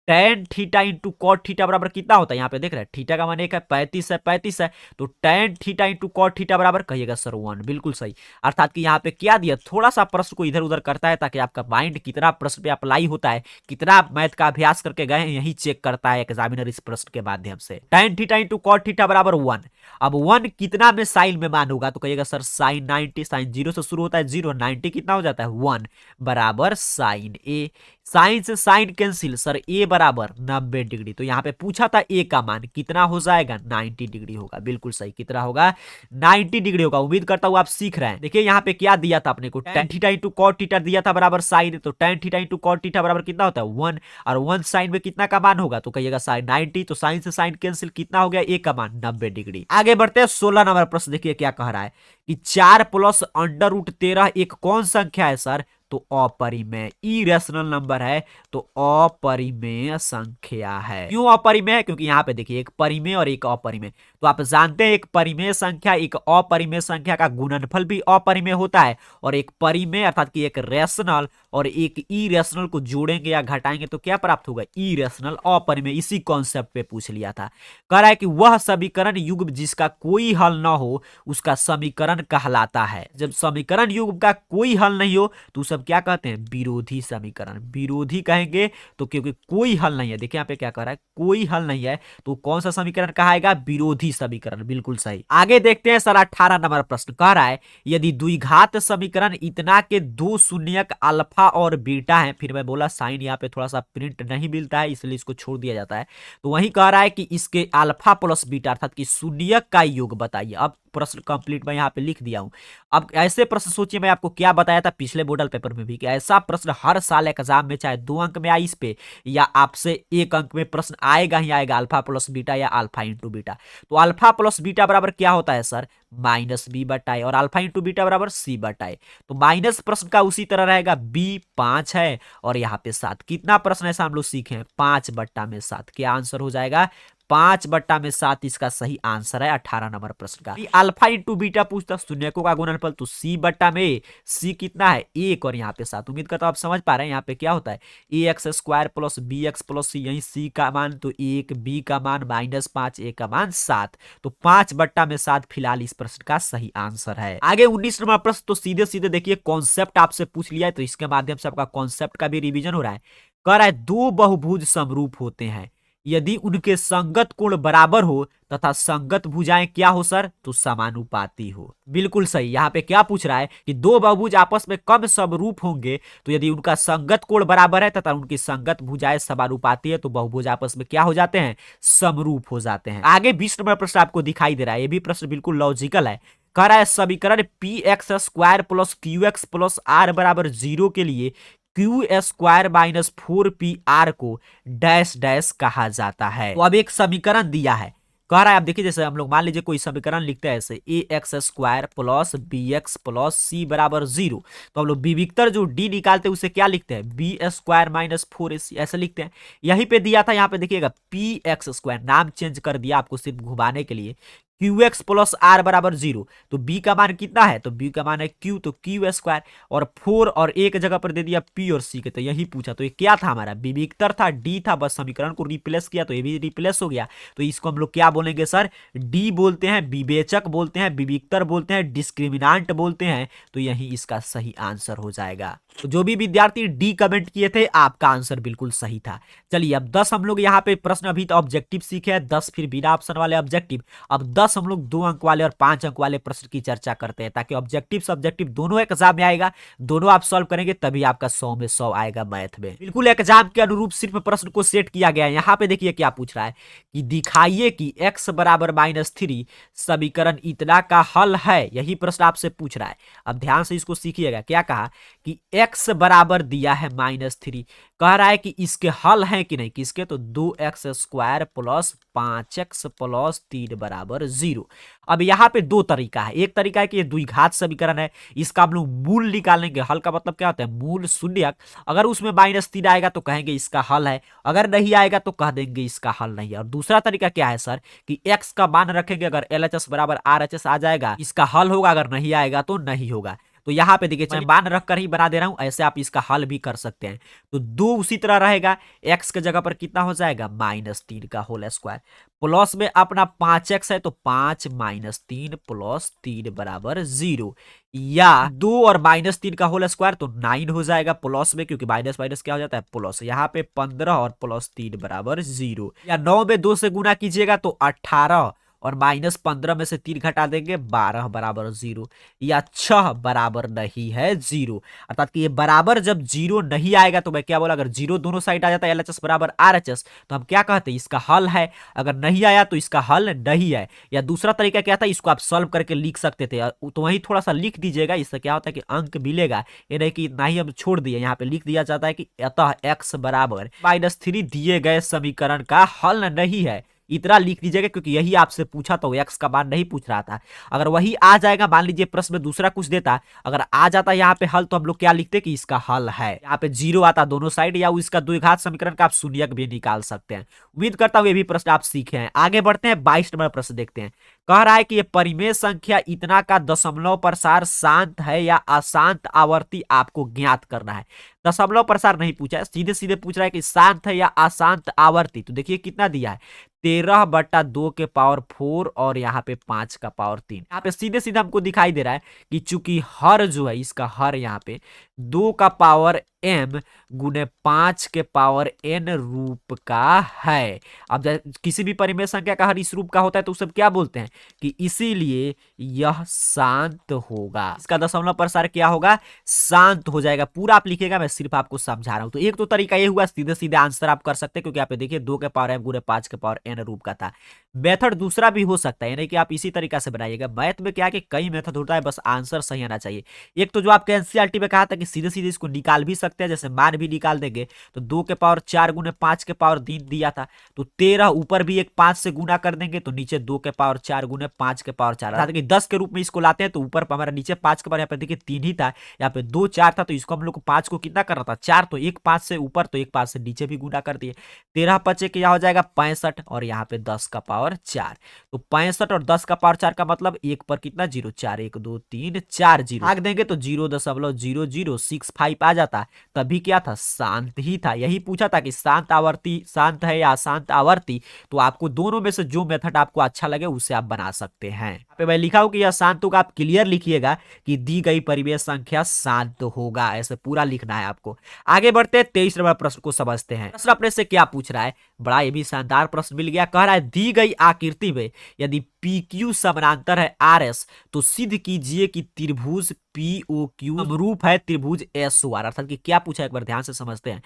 tan theta into cot theta बराबर कितना होता है, यहाँ पे देख रहे हैं थीटा का मान एक है, 35 है, तो tan theta into cot theta बराबर कहिएगा सर 1। बिल्कुल सही। अर्थात कि यहाँ पे क्या दिया, थोड़ा सा प्रश्न को इधर उधर करता है ताकि आपका माइंड कितना प्रश्न पे अप्लाई होता है, कितना आप मैथ का अभ्यास करके गए हैं, यही चेक करता है एग्जामिनर इस प्रश्न के माध्यम से। Tan theta into cot theta बराबर 1। अब 1 कितना में साइन में मान होगा, तो कहिएगा सर साइन 90। साइन 0 से शुरू होता है, 0 90 कितना हो जाता है 1 बराबर साइन ए। साइन से साइन कैंसिल, सर ए बराबर 90 डिग्री। तो यहाँ पे पूछा था ए का मान कितना हो जाएगा, 90 डिग्री होगा। बिल्कुल सही, कितना होगा 90 डिग्री होगा। उम्मीद करता हूँ आप सीख रहे हैं। देखिए यहाँ पे क्या दिया था अपने को, tan theta into cot theta दिया था बराबर साइन, तो tan theta into cot theta बराबर कितना होता है 1, और 1 साइन में कितना का मान होगा, तो कहिएगा साइन 90। तो साइन से साइन कैंसिल, कितना हो गया ए का मान 90 डिग्री। आगे बढ़ते हैं 16 नंबर प्रश्न। देखिए क्या कह रहा है कि 4 प्लस अंडर रूट 13 एक कौन संख्या है सर, तो अपरिमेय, इरेशनल नंबर है, तो अपरिमेय संख्या है। क्यों अपरिमेय है, क्योंकि यहाँ पे देखिए एक परिमेय और एक अपरिमेय। तो आप जानते हैं एक परिमेय संख्या एक अपरिमेय संख्या का गुणनफल भी अपरिमेय होता है, और एक परिमेय अर्थात कि एक रेशनल और एक इरेशनल को जोड़ेंगे या घटाएंगे तो क्या प्राप्त होगा, इरेशनल अपरिमेय। इसी कॉन्सेप्ट पे पूछ लिया था। कह रहा है कि वह समीकरण युग्म जिसका कोई हल ना हो उसका समीकरण कहलाता है। जब समीकरण युग्म का कोई हल नहीं हो तो सब क्या कहते हैं, विरोधी समीकरण। विरोधी कहेंगे तो क्योंकि कोई हल नहीं है। देखिए यहाँ पे क्या कह रहा है, कोई हल नहीं है, तो कौन सा समीकरण कहाएगा, विरोधी समीकरण। बिल्कुल सही। आगे देखते हैं सर 18 नंबर प्रश्न। कह रहा है यदि द्विघात समीकरण इतना के दो शून्यक अल्फा और बीटा है, फिर मैं बोला साइन यहाँ पे थोड़ा सा प्रिंट नहीं मिलता है इसलिए इसको छोड़ दिया जाता है। तो वही कह रहा है कि इसके अल्फा प्लस बीटा अर्थात कि शून्यक का योग बताइए। अब प्रश्न कंप्लीट मैं यहाँ पे लिख दिया हूं। अब ऐसे प्रश्न सोचिए, मैं आपको क्या बताया था पिछले मॉडल पेपर में भी कि ऐसा प्रश्न हर साल एग्जाम में चाहे 2 अंक में आए इस पे, या आपसे 1 अंक में प्रश्न आएगा ही आएगा, अल्फा प्लस बीटा या अल्फा इंटू बीटा। तो अल्फा प्लस बीटा बराबर क्या होता है सर, माइनस बी बटा ए, और अल्फा इंटू बीटा बराबर सी बटा ए। तो माइनस प्रश्न का उसी तरह रहेगा, बी 5 है और यहाँ पे 7। कितना प्रश्न ऐसा हम लोग सीखे हैं, 5 बट्टा में 7। क्या आंसर हो जाएगा, 5 बट्टा में 7 इसका सही आंसर है 18 नंबर प्रश्न का। अल्फा इंटू बीटा पूछता शून्यकों का गुणनफल, तो सी बट्टा में सी कितना है 1 और यहाँ पे 7। उम्मीद करता हूं आप समझ पा रहे हैं। यहाँ पे क्या होता है A x square plus B x plus C, यही सी का मान तो 1, बी का मान -5, ए का मान 7। तो 5 बट्टा में 7 फिलहाल इस प्रश्न का सही आंसर है। आगे 19 नंबर प्रश्न, तो सीधे सीधे देखिए कॉन्सेप्ट आपसे पूछ लिया है, तो इसके माध्यम से आपका कॉन्सेप्ट का भी रिवीजन हो रहा है। कह रहा है दो बहुभुज समरूप होते हैं यदि उनके संगत कोण बराबर हो तथा संगत भुजाएं क्या हो सर, तो समानुपाती हो। बिल्कुल सही। यहाँ पे क्या पूछ रहा है कि दो बहुभुज आपस में कब समरूप होंगे, तो यदि उनका संगत कोण बराबर है तथा उनकी संगत भुजाएं समानुपाती है तो बहुभुज आपस में क्या हो जाते हैं, समरूप हो जाते हैं। आगे 20 नंबर प्रश्न आपको दिखाई दे रहा है, ये भी प्रश्न बिल्कुल लॉजिकल है। कह रहा है समीकरण P X square plus Q X plus R बराबर 0 के लिए क्यू स्क्वायर माइनस 4pr को डैश डैश कहा जाता है। तो अब एक समीकरण दिया है, कह रहा है, आप देखिए जैसे हम लोग मान लीजिए कोई समीकरण लिखते हैं ऐसे A x square plus B x plus C बराबर 0, तो हम लोग विविक्तर जो डी निकालते हैं उसे क्या लिखते हैं, बी स्क्वायर माइनस 4ac ऐसे लिखते हैं। यहीं पे दिया था, यहाँ पे देखिएगा पी एक्स स्क्वायर, नाम चेंज कर दिया आपको सिर्फ घुमाने के लिए, क्यू एक्स प्लस आर बराबर 0। तो बी का मान कितना है, तो बी का मान है क्यू, तो क्यू स्क्वायर, और 4 और एक जगह पर दे दिया पी और सी के, तो यही पूछा। तो ये क्या था हमारा, विविक्तर था, डी था, बस समीकरण को रिप्लेस किया तो ये भी रिप्लेस हो गया। तो इसको हम लोग क्या बोलेंगे सर, डी बोलते हैं, विवेचक बोलते हैं, विविक्तर बोलते हैं, डिस्क्रिमिनांट बोलते हैं। तो यही इसका सही आंसर हो जाएगा। तो जो भी विद्यार्थी डी कमेंट किए थे आपका आंसर बिल्कुल सही था। चलिए अब 10 हम लोग यहाँ पे प्रश्न अभी तो ऑब्जेक्टिव सीखे हैं, 10 फिर बिना ऑप्शन वाले ऑब्जेक्टिव। अब 10 हम लोग 2 अंक वाले और 5 अंक वाले प्रश्न की चर्चा करते हैं, ताकि ऑब्जेक्टिव सब्जेक्टिव दोनों एग्जाम में आएगा, दोनों आप सॉल्व करेंगे तभी आपका 100 में 100 आएगा मैथ में। बिल्कुल एग्जाम के अनुरूप सिर्फ प्रश्न को सेट किया गया है। यहाँ पे देखिए क्या पूछ रहा है कि दिखाइए कि x बराबर -3 समीकरण इतना का हल है, यही प्रश्न आपसे पूछ रहा है। अब ध्यान से इसको सीखिएगा। क्या कहा कि x बराबर दिया है -3, कह रहा है कि इसके हल हैं कि नहीं, किसके, तो 2x² प्लस 5x प्लस 3 बराबर 0। अब यहाँ पे दो तरीका है, एक तरीका है कि ये द्विघात समीकरण है, इसका हम लोग मूल निकालेंगे। हल का मतलब क्या होता है, मूल शून्यक। अगर उसमें -3 आएगा तो कहेंगे इसका हल है, अगर नहीं आएगा तो कह देंगे इसका हल नहीं है। और दूसरा तरीका क्या है सर, कि x का मान रखेंगे, अगर LHS बराबर RHS आ जाएगा इसका हल होगा, अगर नहीं आएगा तो नहीं होगा। तो यहाँ पे देखिए मैं मान रखकर ही बना दे रहा हूं, ऐसे आप इसका हल भी कर सकते हैं। तो 2 उसी तरह रहेगा, x के जगह पर कितना हो जाएगा, -3 का होल स्क्वायर, प्लस में अपना 5x है तो 5 -3 प्लस 3 बराबर 0, या 2 और -3 का होल स्क्वायर तो 9 हो जाएगा प्लस में, क्योंकि माइनस माइनस क्या हो जाता है प्लस, यहाँ पे 15 और प्लस 3 बराबर 0, या 9 में 2 से गुना कीजिएगा तो 18 और -15 में से 3 घटा देंगे 12 बराबर 0, या 6 बराबर नहीं है 0। अर्थात कि ये बराबर जब 0 नहीं आएगा तो मैं क्या बोला, अगर 0 दोनों साइड आ जाता है LHS बराबर RHS तो हम क्या कहते हैं, इसका हल है, अगर नहीं आया तो इसका हल नहीं है। या दूसरा तरीका क्या था, इसको आप सॉल्व करके लिख सकते थे, तो वही थोड़ा सा लिख दीजिएगा, इससे क्या होता है कि अंक मिलेगा, ये नहीं कि नहीं हम छोड़ दिए, यहाँ पे लिख दिया जाता है कि अतः x बराबर -3 दिए गए समीकरण का हल नहीं है, इतना लिख दीजिएगा, क्योंकि यही आपसे पूछा तो x का मान नहीं पूछ रहा था। अगर वही आ जाएगा, मान लीजिए प्रश्न में दूसरा कुछ देता, अगर आ जाता यहाँ पे हल, तो हम लोग क्या लिखते कि इसका हल है, यहाँ पे 0 आता दोनों साइड, या इसका द्विघात समीकरण का आप शून्यक भी निकाल सकते हैं। उम्मीद करता हूँ ये भी प्रश्न आप सीखे हैं। आगे बढ़ते हैं, 22 नंबर प्रश्न देखते हैं। कह रहा है कि ये परिमेय संख्या इतना का दशमलव प्रसार शांत है या अशांत आवर्ती आपको ज्ञात करना है। दशमलव प्रसार नहीं पूछा है, सीधे सीधे पूछ रहा है कि शांत है या अशांत आवर्ती। तो देखिए कितना दिया है, 13/2 के पावर 4 और यहाँ पे 5 का पावर 3। यहाँ पे सीधे सीधे हमको दिखाई दे रहा है कि चूंकि हर जो है, इसका हर यहाँ पे 2 का पावर m गुने 5 के पावर n रूप का है। अब किसी भी परिमेय संख्या का हर इस रूप का होता है तो सब क्या बोलते हैं कि इसीलिए यह शांत होगा, इसका दशमलव प्रसार क्या होगा, शांत हो जाएगा। पूरा आप लिखेगा, मैं सिर्फ आपको समझा रहा हूं। तो एक तो तरीका ये हुआ, सीधे सीधे आंसर आप कर सकते हैं, क्योंकि आप देखिए 2 के पावर m गुने 5 के पावर n रूप का था। मेथड दूसरा भी हो सकता है, यानी कि आप इसी तरीका से बनाइएगा। मैथ में क्या कि कई मेथड होता है, बस आंसर सही आना चाहिए। एक तो जो आपके एनसीईआरटी में कहा था कि सीधे सीधे इसको निकाल भी सकते हैं, जैसे मान भी निकाल देंगे तो 2 के पावर 4 गुने 5 के पावर 3 दिया था, तो 13 ऊपर भी एक 5 से गुना कर देंगे तो नीचे 2 के पावर 4 गुने 5 के पावर 4, अर्थात कि 10 के रूप में इसको लाते हैं तो ऊपर हमारा नीचे 5 के पावर, यहाँ पे देखिए 3 ही था, यहाँ पे 2 4 था, तो इसको हम लोग को 5 को कितना करना था 4, तो एक 5 से ऊपर तो एक 5 से नीचे भी गुना कर दिए। 13 5 क्या हो जाएगा 65, और यहाँ पे 10 का पावर 4, तो 65 और 10 का पावर 4 का मतलब एक पर कितना 0, 4 1 2 3 4 0 भाग देंगे तो 0.0065 आ जाता। तभी क्या था, शांत ही था। यही पूछा था कि शांत आवर्ती शांत है या अशांत आवर्ती, तो आपको दोनों में से जो मेथड आपको अच्छा लगे उसे आप बना सकते हैं। यहाँ पे मैं लिखा हूं कि यह शांत होगा, आप क्लियर लिखिएगा कि दी गई परिमेय संख्या शांत होगा, ऐसे पूरा लिखना है आपको। आगे बढ़ते हैं, 23 नंबर प्रश्न को समझते हैं। प्रश्न अपने से क्या पूछ रहा है, बड़ा ये भी शानदार प्रश्न मिल गया। कह रहा है दी गई आकृति में यदि PQ समानांतर है RS तो सिद्ध कीजिए कि त्रिभुज POQ समरूप है त्रिभुज SOR। अर्थात कि क्या पूछा है एक बार ध्यान से समझते हैं।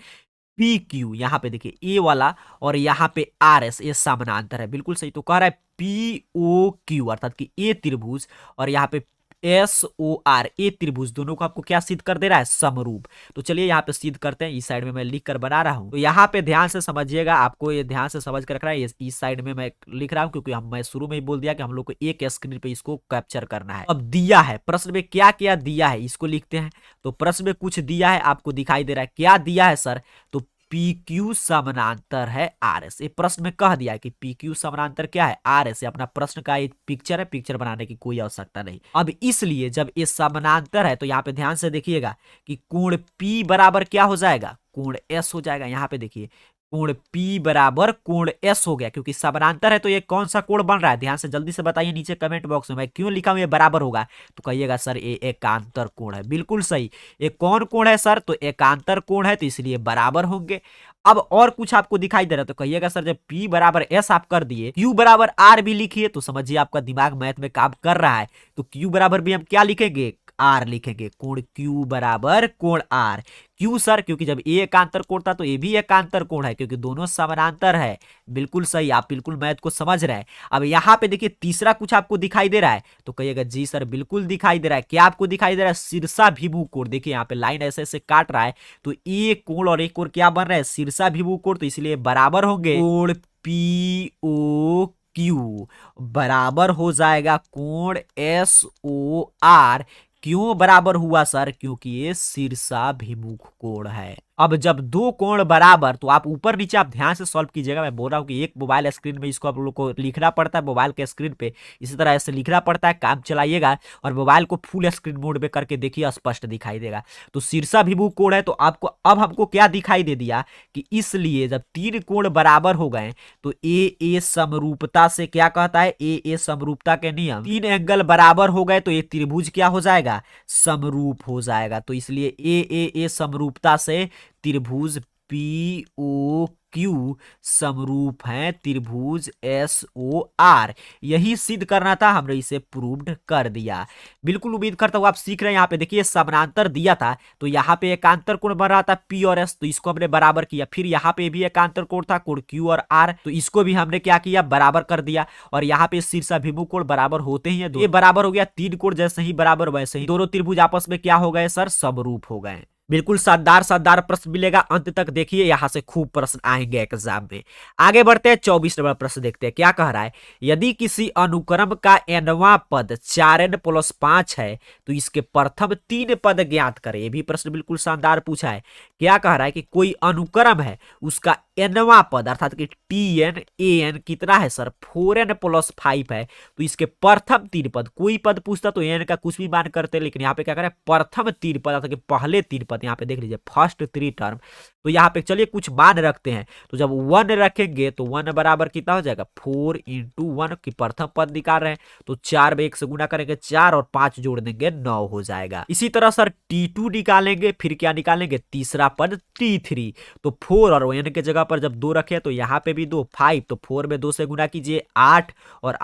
PQ यहाँ पे देखिए ए वाला और यहाँ पे RS ये समानांतर है, बिल्कुल सही। तो कह रहा है POQ अर्थात कि ए त्रिभुज और यहाँ पे SOR ए त्रिभुज, दोनों को आपको क्या सिद्ध कर दे रहा है, समरूप। तो चलिए यहाँ पे सिद्ध करते हैं। इस साइड में मैं लिख कर बना रहा हूं, तो यहाँ पे ध्यान से समझिएगा, आपको ये ध्यान से समझ कर रखना है। इस साइड में मैं लिख रहा हूं क्योंकि मैं शुरू में ही बोल दिया कि हम लोग को एक स्क्रीन पे इसको कैप्चर करना है। अब दिया है प्रश्न में क्या क्या दिया है, इसको लिखते हैं। तो प्रश्न में कुछ दिया है, आपको दिखाई दे रहा है क्या दिया है सर, तो PQ समानांतर है RS। ये प्रश्न में कह दिया है कि PQ समानांतर क्या है, RS। ये अपना प्रश्न का एक पिक्चर है, पिक्चर बनाने की कोई आवश्यकता नहीं। अब इसलिए जब ये समानांतर है तो यहाँ पे ध्यान से देखिएगा कि कोण P बराबर क्या हो जाएगा, कोण S हो जाएगा। यहाँ पे देखिए कोण P बराबर कोण S हो गया, क्योंकि समानांतर है तो ये कौन सा कोण बन रहा है, ध्यान से जल्दी से बताइए नीचे कमेंट बॉक्स में। मैं क्यों लिखा हूं ये बराबर होगा, तो कहिएगा सर ये एकांतर कोण है। बिल्कुल सही। ये कौन कोण है सर, तो एकांतर कोण है, तो इसलिए बराबर होंगे। अब और कुछ आपको दिखाई दे रहा है तो कहिएगा सर जब P बराबर S आप कर दिए, Q बराबर R भी लिखिए, तो समझिए आपका दिमाग मैथ में काम कर रहा है। तो Q बराबर भी हम क्या लिखेंगे, आर लिखेंगे, कोण क्यू बराबर कोण आर। क्यों सर? क्योंकि जब ए एकांतर कोण था तो ये भी एकांतर कोण है, क्योंकि दोनों समानांतर है। बिल्कुल सही, आप बिल्कुल मैथ को समझ रहे हैं। अब यहाँ पे देखिए तीसरा कुछ आपको दिखाई दे रहा है, तो कहिएगा जी सर बिल्कुल दिखाई दे रहा है। क्या आपको दिखाई दे रहा है? शीर्षाभिमुख कोण। देखिए यहाँ पे लाइन ऐसे ऐसे काट रहा है, तो एक कोण और एक कोण क्या बन रहा है? शीर्षाभिमुख कोण, तो इसलिए बराबर होंगे कोण पी ओ क्यू बराबर हो जाएगा कोण एस ओ आर। क्यों बराबर हुआ सर? क्योंकि ये शीर्षाभिमुख कोण है। अब जब दो कोण बराबर, तो आप ऊपर नीचे आप ध्यान से सॉल्व कीजिएगा। मैं बोल रहा हूं कि एक मोबाइल स्क्रीन में इसको आप लोग को लिखना पड़ता है मोबाइल के स्क्रीन पे, इसी तरह ऐसे लिखना पड़ता है, काम चलाइएगा और मोबाइल को फुल स्क्रीन मोड पे करके देखिए, स्पष्ट दिखाई देगा। तो शीर्षाभिमुख कोण है, तो आपको अब हमको क्या दिखाई दे दिया कि इसलिए जब तीन कोण बराबर हो गए तो ए समरूपता से क्या कहता है? ए समरूपता के नियम, तीन एंगल बराबर हो गए तो ये त्रिभुज क्या हो जाएगा? समरूप हो जाएगा। तो इसलिए ए समरूपता से त्रिभुज पी ओ क्यू समरूप है त्रिभुज एस ओ आर। यही सिद्ध करना था, हमने इसे प्रूव्ड कर दिया। बिल्कुल उम्मीद करता हूं आप सीख रहे हैं। यहाँ पे देखिए समानांतर दिया था, तो यहाँ पे एकांतर कोण बन रहा था पी और एस, तो इसको हमने बराबर किया। फिर यहाँ पे भी एकांतर कोण था कोण क्यू और आर, तो इसको भी हमने क्या किया? बराबर कर दिया। और यहाँ पे शीर्षाभिमुख कोण बराबर होते ही है, ये बराबर हो गया। तीन कोण जैसे ही बराबर वैसे ही दोनों त्रिभुज आपस में क्या हो गए सर? समरूप हो गए। बिल्कुल शानदार प्रश्न मिलेगा, अंत तक देखिए, यहां से खूब प्रश्न आएंगे एग्जाम में। आगे बढ़ते हैं, 24 नंबर प्रश्न देखते हैं क्या कह रहा है। यदि किसी अनुक्रम का nवां पद 4n + 5 है तो इसके प्रथम 3 पद ज्ञात करें। ये भी प्रश्न बिल्कुल शानदार पूछा है। क्या कह रहा है कि कोई अनुक्रम है, उसका nवां पद अर्थात कि tn an कितना है सर? 4n + 5 है, तो इसके प्रथम 3 पद, कोई पद पूछता तो n का कुछ भी मान करते, लेकिन यहाँ पे क्या करें? प्रथम 3 पद अर्थात कि पहले 3 पद, यहाँ पे देख लीजिए फर्स्ट 3 टर्म। तो यहाँ पे चलिए कुछ मान रखते हैं, तो जब 1 रखेंगे तो 1 बराबर कितना हो जाएगा? 4 × 1 की प्रथम पद निकाल रहे हैं, तो 4 में 1 से गुना करेंगे 4 और 5 जोड़ देंगे 9 हो जाएगा। इसी तरह सर t2 निकालेंगे, फिर क्या निकालेंगे? तीसरा पद t3, तो 4 और n के जगह पर जब 2 रखे तो यहाँ पे भी 2, 5, तो 4 में 2 से गुना कीजिए 8 और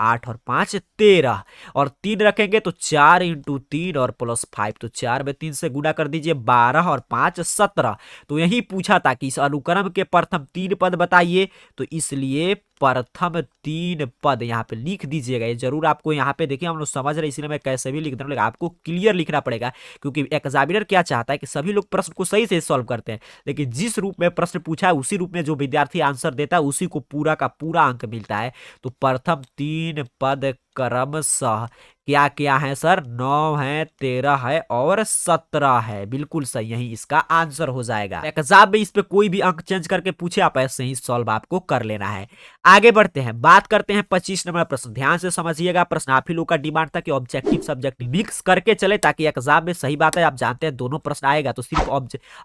5 13, और 3 रखेंगे तो 4 × 3 और +5, तो 4 में 3 से गुना कर दीजिए 12 और 5 17। तो यही पूछा था कि इस अनुक्रम के प्रथम 3 पद बताइए, तो इसलिए प्रथम 3 पद यहाँ पे लिख दीजिएगा। ये जरूर आपको यहाँ पे देखिए, हम लोग समझ रहे इसलिए मैं कैसे भी लिख रहा हूँ, लेकिन आपको क्लियर लिखना पड़ेगा, क्योंकि एग्जामिनर क्या चाहता है कि सभी लोग प्रश्न को सही से सॉल्व करते हैं, लेकिन जिस रूप में प्रश्न पूछा है उसी रूप में जो विद्यार्थी आंसर देता है उसी को पूरा का पूरा अंक मिलता है। तो प्रथम 3 पद क्रमशः क्या क्या है सर? 9 है, 13 है और 17 है। बिल्कुल सही, यही इसका आंसर हो जाएगा। एग्जाम में इस पे कोई भी अंक चेंज करके पूछे, आप ऐसे ही सॉल्व आपको कर लेना है। आगे बढ़ते हैं, बात करते हैं 25 नंबर प्रश्न। ध्यान से समझिएगा, प्रश्न आप ही लोग का डिमांड था कि ऑब्जेक्टिव सब्जेक्टिव मिक्स करके चले, ताकि एग्जाम में सही बात है आप जानते हैं दोनों प्रश्न आएगा, तो सिर्फ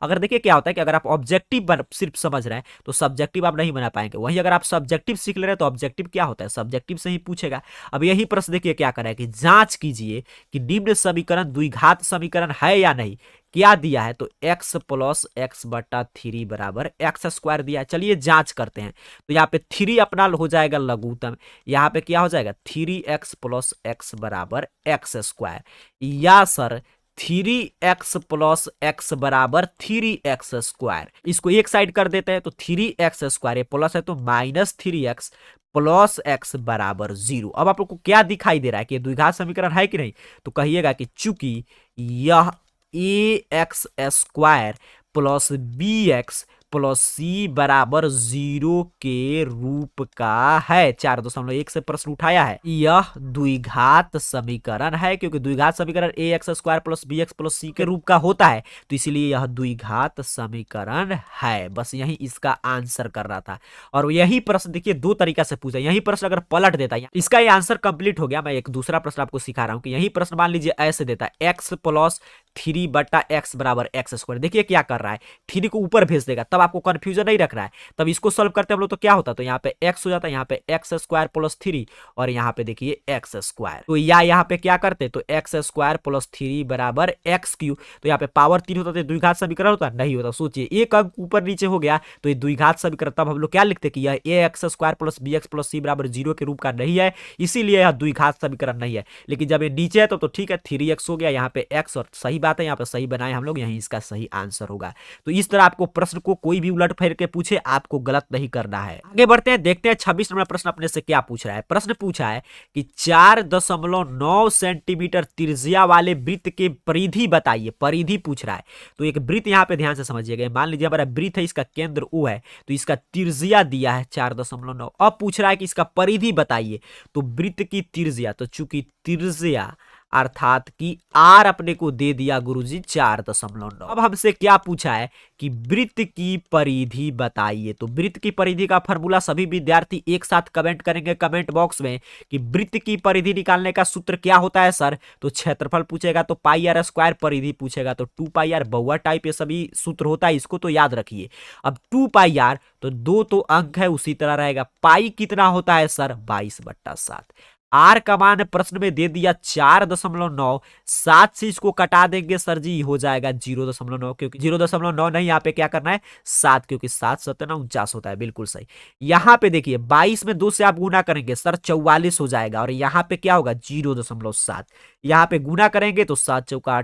अगर देखिए क्या होता है कि अगर आप ऑब्जेक्टिव सिर्फ समझ रहे हैं तो सब्जेक्टिव आप नहीं बना पाएंगे। वहीं अगर आप सब्जेक्टिव सीख ले रहे हैं तो ऑब्जेक्टिव क्या होता है? सब्जेक्टिव से ही पूछेगा। अब यही प्रश्न देखिए क्या करें कि जांच कीजिए कि निम्न समीकरण द्विघात समीकरण है या नहीं। क्या दिया है? तो x + x/3 बराबर x² दिया है। चलिए जांच करते हैं, तो यहाँ पे 3 अपना हो जाएगा लघुत्तम, यहाँ पे क्या हो जाएगा? 3x + x बराबर x², या सर 3x + x बराबर 3x²। इसको एक साइड कर देते हैं, तो 3x², ये प्लस है तो -3x + x बराबर 0। अब आप लोग को क्या दिखाई दे रहा है कि द्विघात समीकरण है कि नहीं? तो कहिएगा कि चूंकि यह ax² + bx + c बराबर 0 के रूप का है। 4.1 से प्रश्न उठाया है, यह द्विघात समीकरण है, क्योंकि द्विघात समीकरण ax² + bx + c के रूप का होता है, तो इसलिए यह द्विघात समीकरण है। बस यही इसका आंसर कर रहा था। और यही प्रश्न देखिए दो तरीका से पूछा, यही प्रश्न अगर पलट देता है, इसका ये आंसर कंप्लीट हो गया। मैं एक दूसरा प्रश्न आपको सिखा रहा हूं कि यही प्रश्न मान लीजिए ऐसे देता है x + 3/x बराबर x²। देखिए क्या कर रहा है, 3 को ऊपर भेज देगा, तब आपको कंफ्यूजन नहीं रखना है। तब इसको सॉल्व करते हम लोग तो क्या होता, तो यहाँ पे x हो जाता है, यहाँ पे एक्स स्क्वायर प्लस 3 और यहाँ पे देखिए एक्स स्क्वायर। तो या यहाँ पे क्या करते, तो एक्स स्क्वायर प्लस 3 बराबर एक्स क्यूब। तो यहाँ पे पावर 3 होता तो द्विघात समीकरण होता, नहीं होता। सोचिए एक अंक ऊपर नीचे हो गया तो ये द्विघात समीकरण, तब हम लोग क्या लिखते कि यह A x square plus B x plus C बराबर 0 के रूप का नहीं है, इसीलिए यह द्विघात समीकरण नहीं है। लेकिन जब ये नीचे है तो ठीक है, 3x हो गया, यहाँ पे x और सही बात है, यहाँ पे सही बनाए हम लोग, यही इसका सही आंसर होगा। तो इस तरह आपको प्रश्न को कोई भी उलट फेर के पूछे, आपको गलत नहीं करना है। आगे बढ़ते हैं, देखते हैं 26 नंबर प्रश्न अपने से क्या पूछ रहा है। प्रश्न पूछा है कि 4.9 सेंटीमीटर त्रिज्या वाले वृत्त के परिधि बताइए। परिधि पूछ रहा है, तो एक वृत्त यहाँ पे ध्यान से समझिएगा। मान लीजिए हमारा वृत्त है, इसका केंद्र O है, तो इसका त्रिज्या दिया है 4.9। अब पूछ रहा है कि इसका परिधि बताइए। तो वृत्त की त्रिज्या, तो चूंकि त्रिज्या अर्थात कि आर अपने को दे दिया गुरुजी 4.9। अब हमसे क्या पूछा है कि वृत्त की परिधि बताइए। तो वृत्त की परिधि का फॉर्मूला सभी विद्यार्थी एक साथ कमेंट करेंगे कमेंट बॉक्स में कि वृत्त की परिधि निकालने का सूत्र क्या होता है सर। तो क्षेत्रफल पूछेगा तो पाई आर स्क्वायर, परिधि पूछेगा तो 2 पाई आर, बहुआ टाइप ये सभी सूत्र होता है, इसको तो याद रखिए। अब 2 पाई आर तो 2 तो अंक है उसी तरह रहेगा। पाई कितना होता है सर, 22/7। आर का मान प्रश्न में दे दिया 4.9, 7 से इसको कटा देंगे सर जी, हो जाएगा 0.9, क्योंकि 0.9 नहीं, यहाँ पे क्या करना है 7, क्योंकि 7 7 49 होता है, बिल्कुल सही। यहाँ पे देखिए 22 में 2 से आप गुना करेंगे सर 44 हो जाएगा, और यहाँ पे क्या होगा 0.7। यहाँ पे गुना करेंगे तो 7 चौका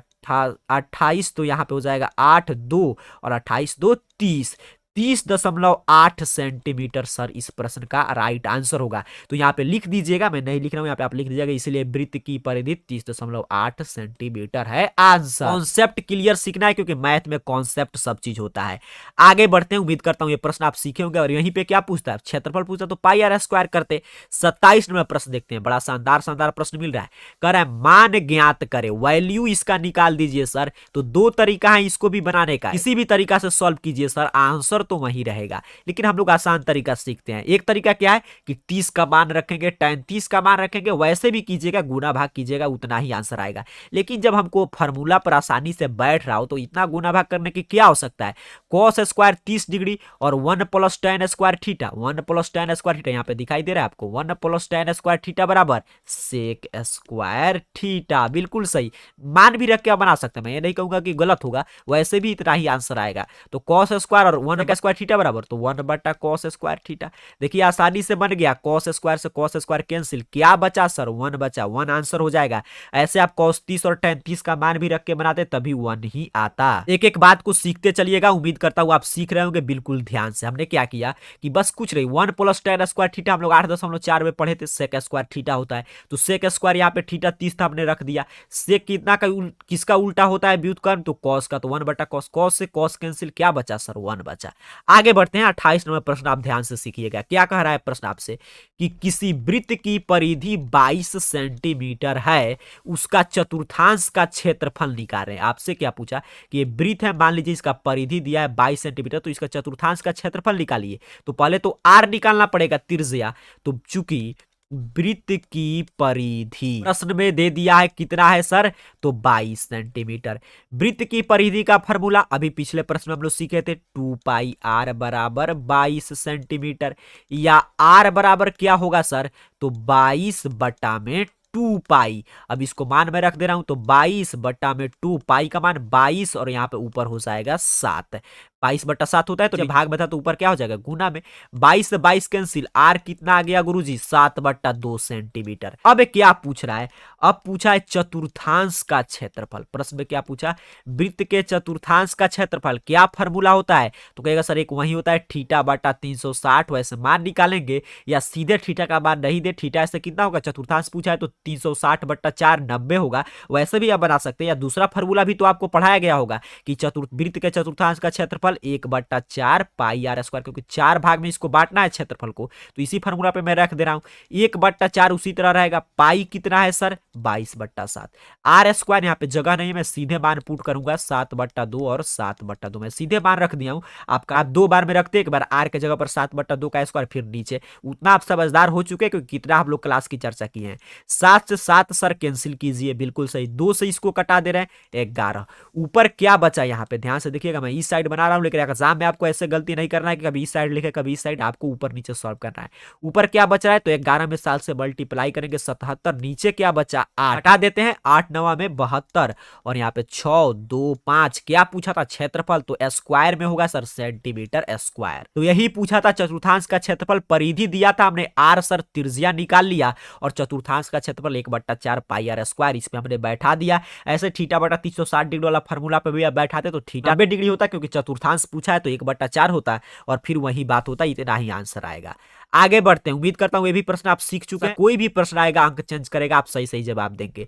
28, तो यहाँ पे हो जाएगा 8 2 और 28 2 30, 30.8 सेंटीमीटर सर इस प्रश्न का राइट आंसर होगा। तो यहाँ पे लिख दीजिएगा, मैं नहीं लिख रहा हूं, यहाँ पे आप लिख दीजिएगा, इसलिए वृत्त की परिधि 30.8 सेंटीमीटर है आंसर। कॉन्सेप्ट क्लियर सीखना है, क्योंकि मैथ में कॉन्सेप्ट सब चीज होता है। आगे बढ़ते हैं, उम्मीद करता हूं ये प्रश्न आप सीखे होंगे। और यहीं पे क्या पूछता है, क्षेत्रफल पूछता तो पाई आर स्क्वायर करते। 27 नंबर प्रश्न देखते हैं, बड़ा शानदार प्रश्न मिल रहा है। कह रहा है मान ज्ञात करे, वैल्यू इसका निकाल दीजिए सर। तो 2 तरीका है इसको भी बनाने का, किसी भी तरीका से सॉल्व कीजिए सर, आंसर तो वही रहेगा। लेकिन हम लोग आसान तरीका सीखते हैं। एक तरीका क्या है कि 30 का मान रखेंगे, tan 30 का मान रखेंगे, वैसे भी कीजिएगा, गुना भाग कीजिएगा, उतना ही आंसर आएगा। लेकिन जब हमको फार्मूला पर आसानी से बैठ रहा हो तो इतना गुना भाग करने की क्या आवश्यकता है। cos स्क्वायर 30 डिग्री और 1 + tan square theta, 1 + tan square theta यहाँ पे दिखाई दे रहा है आपको, 1 + tan स्क्वायर थीटा बराबर sec स्क्वायर थीटा, बिल्कुल सही। मान भी रख के बना सकते हैं, मैं ये नहीं कहूंगा कि गलत होगा, वैसे भी इतना ही आंसर आएगा। तो cos स्क्वायर और 1 का स्क्वायर थीटा बराबर तो 1/cos स्क्वायर थीटा। देखिए आसानी से बन गया, cos स्क्वायर से cos स्क्वायर कैंसिल, क्या बचा सर 1 बचा, 1 आंसर हो जाएगा। ऐसे आप cos 30 और tan 30 का मान भी रख के बनाते तभी 1 ही आता। एक एक बात को सीखते चलिएगा, उम्मीद करता हूं आप सीख रहे होंगे बिल्कुल ध्यान से। हमने क्या किया कि बस कुछ नहीं, 1 + tan स्क्वायर थीटा हम लोग 8.4 में पढ़े थे, sec स्क्वायर थीटा होता है। तो sec स्क्वायर यहाँ पे थीटा 30 था, हमने रख दिया। sec कितना का किसका उल्टा होता है व्युत्क्रम, तो cos का, तो 1/cos, cos से cos कैंसिल, क्या बचा सर 1 बचा। आगे बढ़ते हैं, 28 नंबर प्रश्न आप ध्यान से सीखिएगा। क्या कह रहा है प्रश्न आपसे कि किसी वृत्त की परिधि 22 सेंटीमीटर है, उसका चतुर्थांश का क्षेत्रफल निकालें। आपसे क्या पूछा कि ये वृत्त है, मान लीजिए इसका परिधि दिया है 22 सेंटीमीटर, तो इसका चतुर्थांश का क्षेत्रफल निकालिए। तो पहले तो आर निकालना पड़ेगा, त्रिज्या। तो चूंकि वृत्त की परिधि प्रश्न में दे दिया है कितना है सर, तो 22 सेंटीमीटर। वृत्त की परिधि का फॉर्मूला अभी पिछले प्रश्न में हम लोग सीखे थे, 2 पाई आर बराबर 22 सेंटीमीटर, या आर बराबर क्या होगा सर, तो 22/2 पाई। अब इसको मान में रख दे रहा हूं, तो 22/2, पाई का मान 22 और यहाँ पे ऊपर हो जाएगा 7, 22/7 होता है। तो जब भाग में था तो ऊपर क्या हो जाएगा, गुना में। 22 से 22 कैंसिल, आर कितना आ गया गुरुजी 7/2 सेंटीमीटर। अब क्या पूछ रहा है, अब पूछा है चतुर्थांश का क्षेत्रफल। प्रश्न में क्या पूछा, वृत्त के चतुर्थांश का क्षेत्रफल, क्या फॉर्मूला होता है, तो कहेगा सर एक वही होता है θ/360। वैसे मान निकालेंगे या सीधे थीटा का मान नहीं दे, थीटा से कितना होगा, चतुर्थांश पूछा है तो 360/4 90 होगा। वैसे भी आप बना सकते हैं, या दूसरा फॉर्मूला भी तो आपको पढ़ाया गया होगा कि वृत्त के चतुर्थांश का क्षेत्रफल 1/4 पाई आर स्क्वायर, क्योंकि 4 भाग में इसको बांटना है क्षेत्रफल को, तो इसी फॉर्मूला पे मैं रख दे रहा हूं। 1/4 उसी तरह रहेगा, पाई कितना है सर 22/7। आर स्क्वायर यहाँ पे जगह नहीं है, मैं सीधे मान पुट करूंगा 7/2 और 7/2, मैं सीधे मान रख दिया हूं। आपका आप 2 बार में रखते, एक बार आर के जगह पर 7/2 का स्क्वायर, फिर नीचे। उतना आप समझदार हो चुके क्योंकि कितना आप लोग क्लास की चर्चा की है। 7 से 7 सर कैंसिल कीजिए, बिल्कुल सही। 2 से इसको कटा दे रहे हैं 11। ऊपर क्या बचा, यहाँ पे ध्यान से देखिएगा, मैं इस साइड बना रहा हूं हूँ, लेकिन एग्जाम में आपको ऐसे गलती नहीं करना है कि कभी इस साइड लिखे कभी इस साइड, आपको ऊपर नीचे सॉल्व करना है। ऊपर क्या बच रहा है, तो 11 में साल से मल्टीप्लाई करेंगे 77, नीचे क्या बचा 8, हटा देते हैं 8 9 में 72, और यहाँ पे 6 2 5 क्या पूछा था क्षेत्रफल, तो स्क्वायर में होगा सर सेंटीमीटर स्क्वायर। तो यही पूछा था चतुर्थांश का क्षेत्रफल, परिधि दिया था हमने आर सर, त्रिज्या निकाल लिया, और चतुर्थांश का क्षेत्रफल 1/4 पाई आर स्क्वायर, इसमें हमने बैठा दिया। ऐसे थीटा बटा 360 डिग्री वाला फार्मूला पे भी आप बैठाते तो थीटा 90 डिग्री होता, क्योंकि चतुर्थांश पूछा है तो 1/4 होता, और फिर वही बात होता, इतना ही आंसर आएगा। आगे बढ़ते हैं, उम्मीद करता हूं ये भी प्रश्न आप सीख चुके हैं। कोई भी प्रश्न आएगा अंक चेंज करेगा, आप सही सही जवाब देंगे।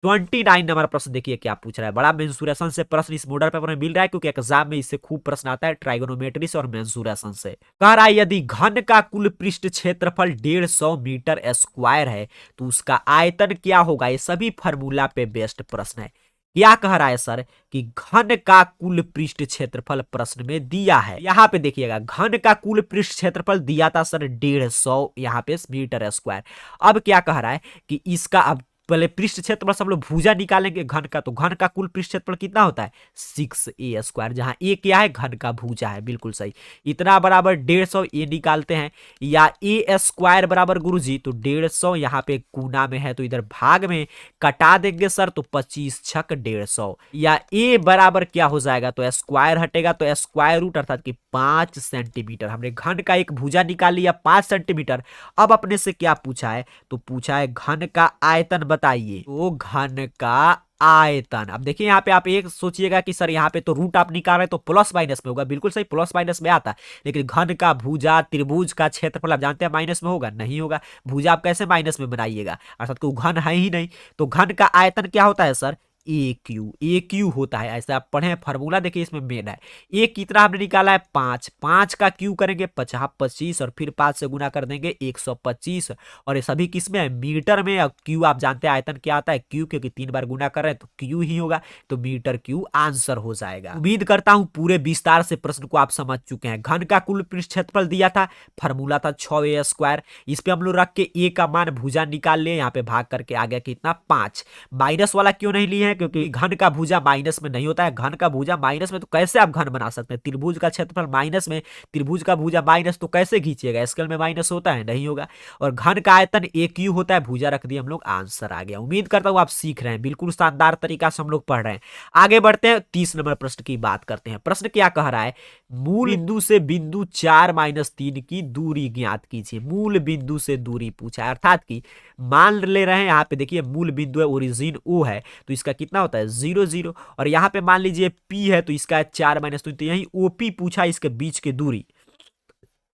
29 नंबर प्रश्न देखिए क्या पूछ रहा है। बड़ा मेंसुरेशन से प्रश्न इस मॉडल पेपर में मिल रहा है, क्योंकि एग्जाम में इससे खूब प्रश्न आता है, ट्राइगोनोमेट्री से और मेंसुरेशन से। कह रहा है यदि घन का कुल पृष्ठ क्षेत्रफल 150 मीटर स्क्वायर है तो उसका आयतन क्या होगा। ये सभी फार्मूला पे बेस्ड प्रश्न है। क्या कह रहा है सर कि घन का कुल पृष्ठ क्षेत्रफल प्रश्न में दिया है। यहां पे देखिएगा घन का कुल पृष्ठ क्षेत्रफल दिया था सर 150 यहाँ पे मीटर स्क्वायर। अब क्या कह रहा है कि इसका अब पहले पृष्ठ क्षेत्रफल सब लोग भुजा निकालेंगे घन का, तो घन का कुल पृष्ठ क्षेत्रफल कितना होता है 6a स्क्वायर, जहां a क्या है घन का भुजा है, बिल्कुल सही। इतना बराबर 150 a निकालते हैं, या a स्क्वायर बराबर गुरुजी, तो 150 यहाँ पे गुना में है तो इधर भाग में कटा देंगे सर, तो 25 छक 150, या a बराबर क्या हो जाएगा, तो स्क्वायर हटेगा तो स्क्वायर रूट अर्थात कि 5 सेंटीमीटर। हमने घन का एक भुजा निकाल लिया 5 सेंटीमीटर। अब अपने से क्या पूछा है, तो पूछा है घन का आयतन बताइए, तो घन का आयतन। अब देखिए यहाँ पे आप एक सोचिएगा कि सर यहाँ पे तो रूट आप निकाल रहे तो प्लस माइनस में होगा, बिल्कुल सही प्लस माइनस में आता, लेकिन घन का भुजा त्रिभुज का क्षेत्रफल आप जानते हैं माइनस में होगा, नहीं होगा। भुजा आप कैसे माइनस में बनाइएगा, अर्थात को घन है ही नहीं। तो घन का आयतन क्या होता है सर ए क्यू होता है। ऐसा आप पढ़े फार्मूला, देखिए इसमें मेन है। ए कितना हमने निकाला है 5, 5 का क्यू करेंगे 25, और फिर 5 से गुना कर देंगे 125, और ये सभी किस में है मीटर में। और क्यू आप जानते हैं आयतन क्या आता है क्यू, क्योंकि 3 बार गुना कर रहे हैं तो क्यू ही होगा, तो मीटर क्यू आंसर हो जाएगा। उम्मीद करता हूं पूरे विस्तार से प्रश्न को आप समझ चुके हैं। घन का कुल पृष्ठ क्षेत्रफल दिया था, फार्मूला था 6a स्क्वायर, इस पे हम लोग रख के ए का मान भुजा निकाल लिए, यहाँ पे भाग करके आ गया कितना 5। माइनस वाला क्यों नहीं लिए हैं, क्योंकि घन का भुजा माइनस में नहीं होता है। घन का भुजा माइनस में तो कैसे आप घन बना सकते हैं, त्रिभुज का क्षेत्रफल माइनस में, त्रिभुज का भुजा माइनस, तो कैसे खींचिएगा, स्केल में माइनस होता है, नहीं होगा। और घन का आयतन ए क्यू होता है, भुजा रख दिया हम लोग, आंसर आ गया। उम्मीद करता हूं आप सीख रहे हैं, बिल्कुल शानदार तरीका से हम लोग पढ़ रहे हैं। आगे बढ़ते हैं, 30 नंबर प्रश्न की बात करते हैं। प्रश्न क्या कह रहा है, मूल बिंदु से बिंदु 4 - 3 की दूरी ज्ञात कीजिए। मूल बिंदु से दूरी पूछा है, अर्थात की मान ले रहे हैं यहाँ पे देखिए मूल बिंदु है, ओरिजिन ओ है, तो इसका कितना होता है 0 0, और यहाँ पे मान लीजिए पी है तो इसका 4 - 3, तो यही ओपी पूछा इसके बीच की दूरी।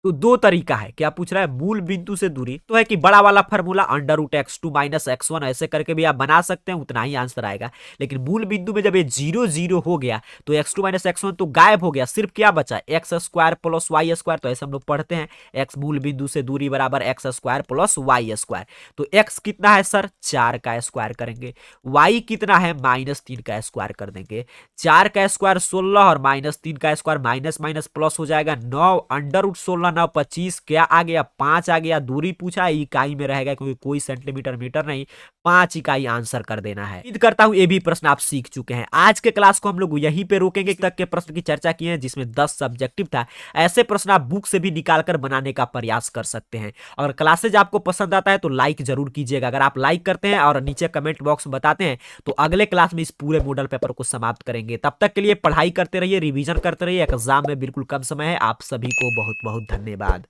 तो दो तरीका है, क्या पूछ रहा है मूल बिंदु से दूरी, तो है कि बड़ा वाला फार्मूला √x2 - x1 ऐसे करके भी आप बना सकते हैं, उतना ही आंसर आएगा। लेकिन मूल बिंदु में जब ये 0 0 हो गया तो x2 - x1 तो गायब हो गया, सिर्फ क्या बचा x square plus y square. तो ऐसे हम लोग पढ़ते हैं x मूल बिंदु से दूरी बराबर x square plus y square. तो x कितना है सर 4 का स्क्वायर करेंगे, y कितना है -3 का स्क्वायर कर देंगे। 4 का स्क्वायर 16 और -3 का स्क्वायर माइनस माइनस प्लस हो जाएगा 9, √16 9 25 क्या आ गया 5 आ गया। दूरी पूछा है इकाई में रहेगा, क्योंकि कोई सेंटीमीटर मीटर नहीं, 5 इकाई आंसर कर देना है। उम्मीद करता हूं ये भी प्रश्न आप सीख चुके हैं। आज के क्लास को हम लोग यहीं पे रोकेंगे, तक के प्रश्न की चर्चा की है जिसमें 10 सब्जेक्टिव था। ऐसे प्रश्न आप बुक से भी निकालकर बनाने का प्रयास कर सकते हैं। अगर क्लासेज आपको पसंद आता है तो लाइक जरूर कीजिएगा। अगर आप लाइक करते हैं और नीचे कमेंट बॉक्स में बताते हैं तो अगले क्लास में इस पूरे मॉडल पेपर को समाप्त करेंगे। तब तक के लिए पढ़ाई करते रहिए, रिवीजन करते रहिए, एग्जाम में बिल्कुल कम समय है। आप सभी को बहुत बहुत धन्यवाद।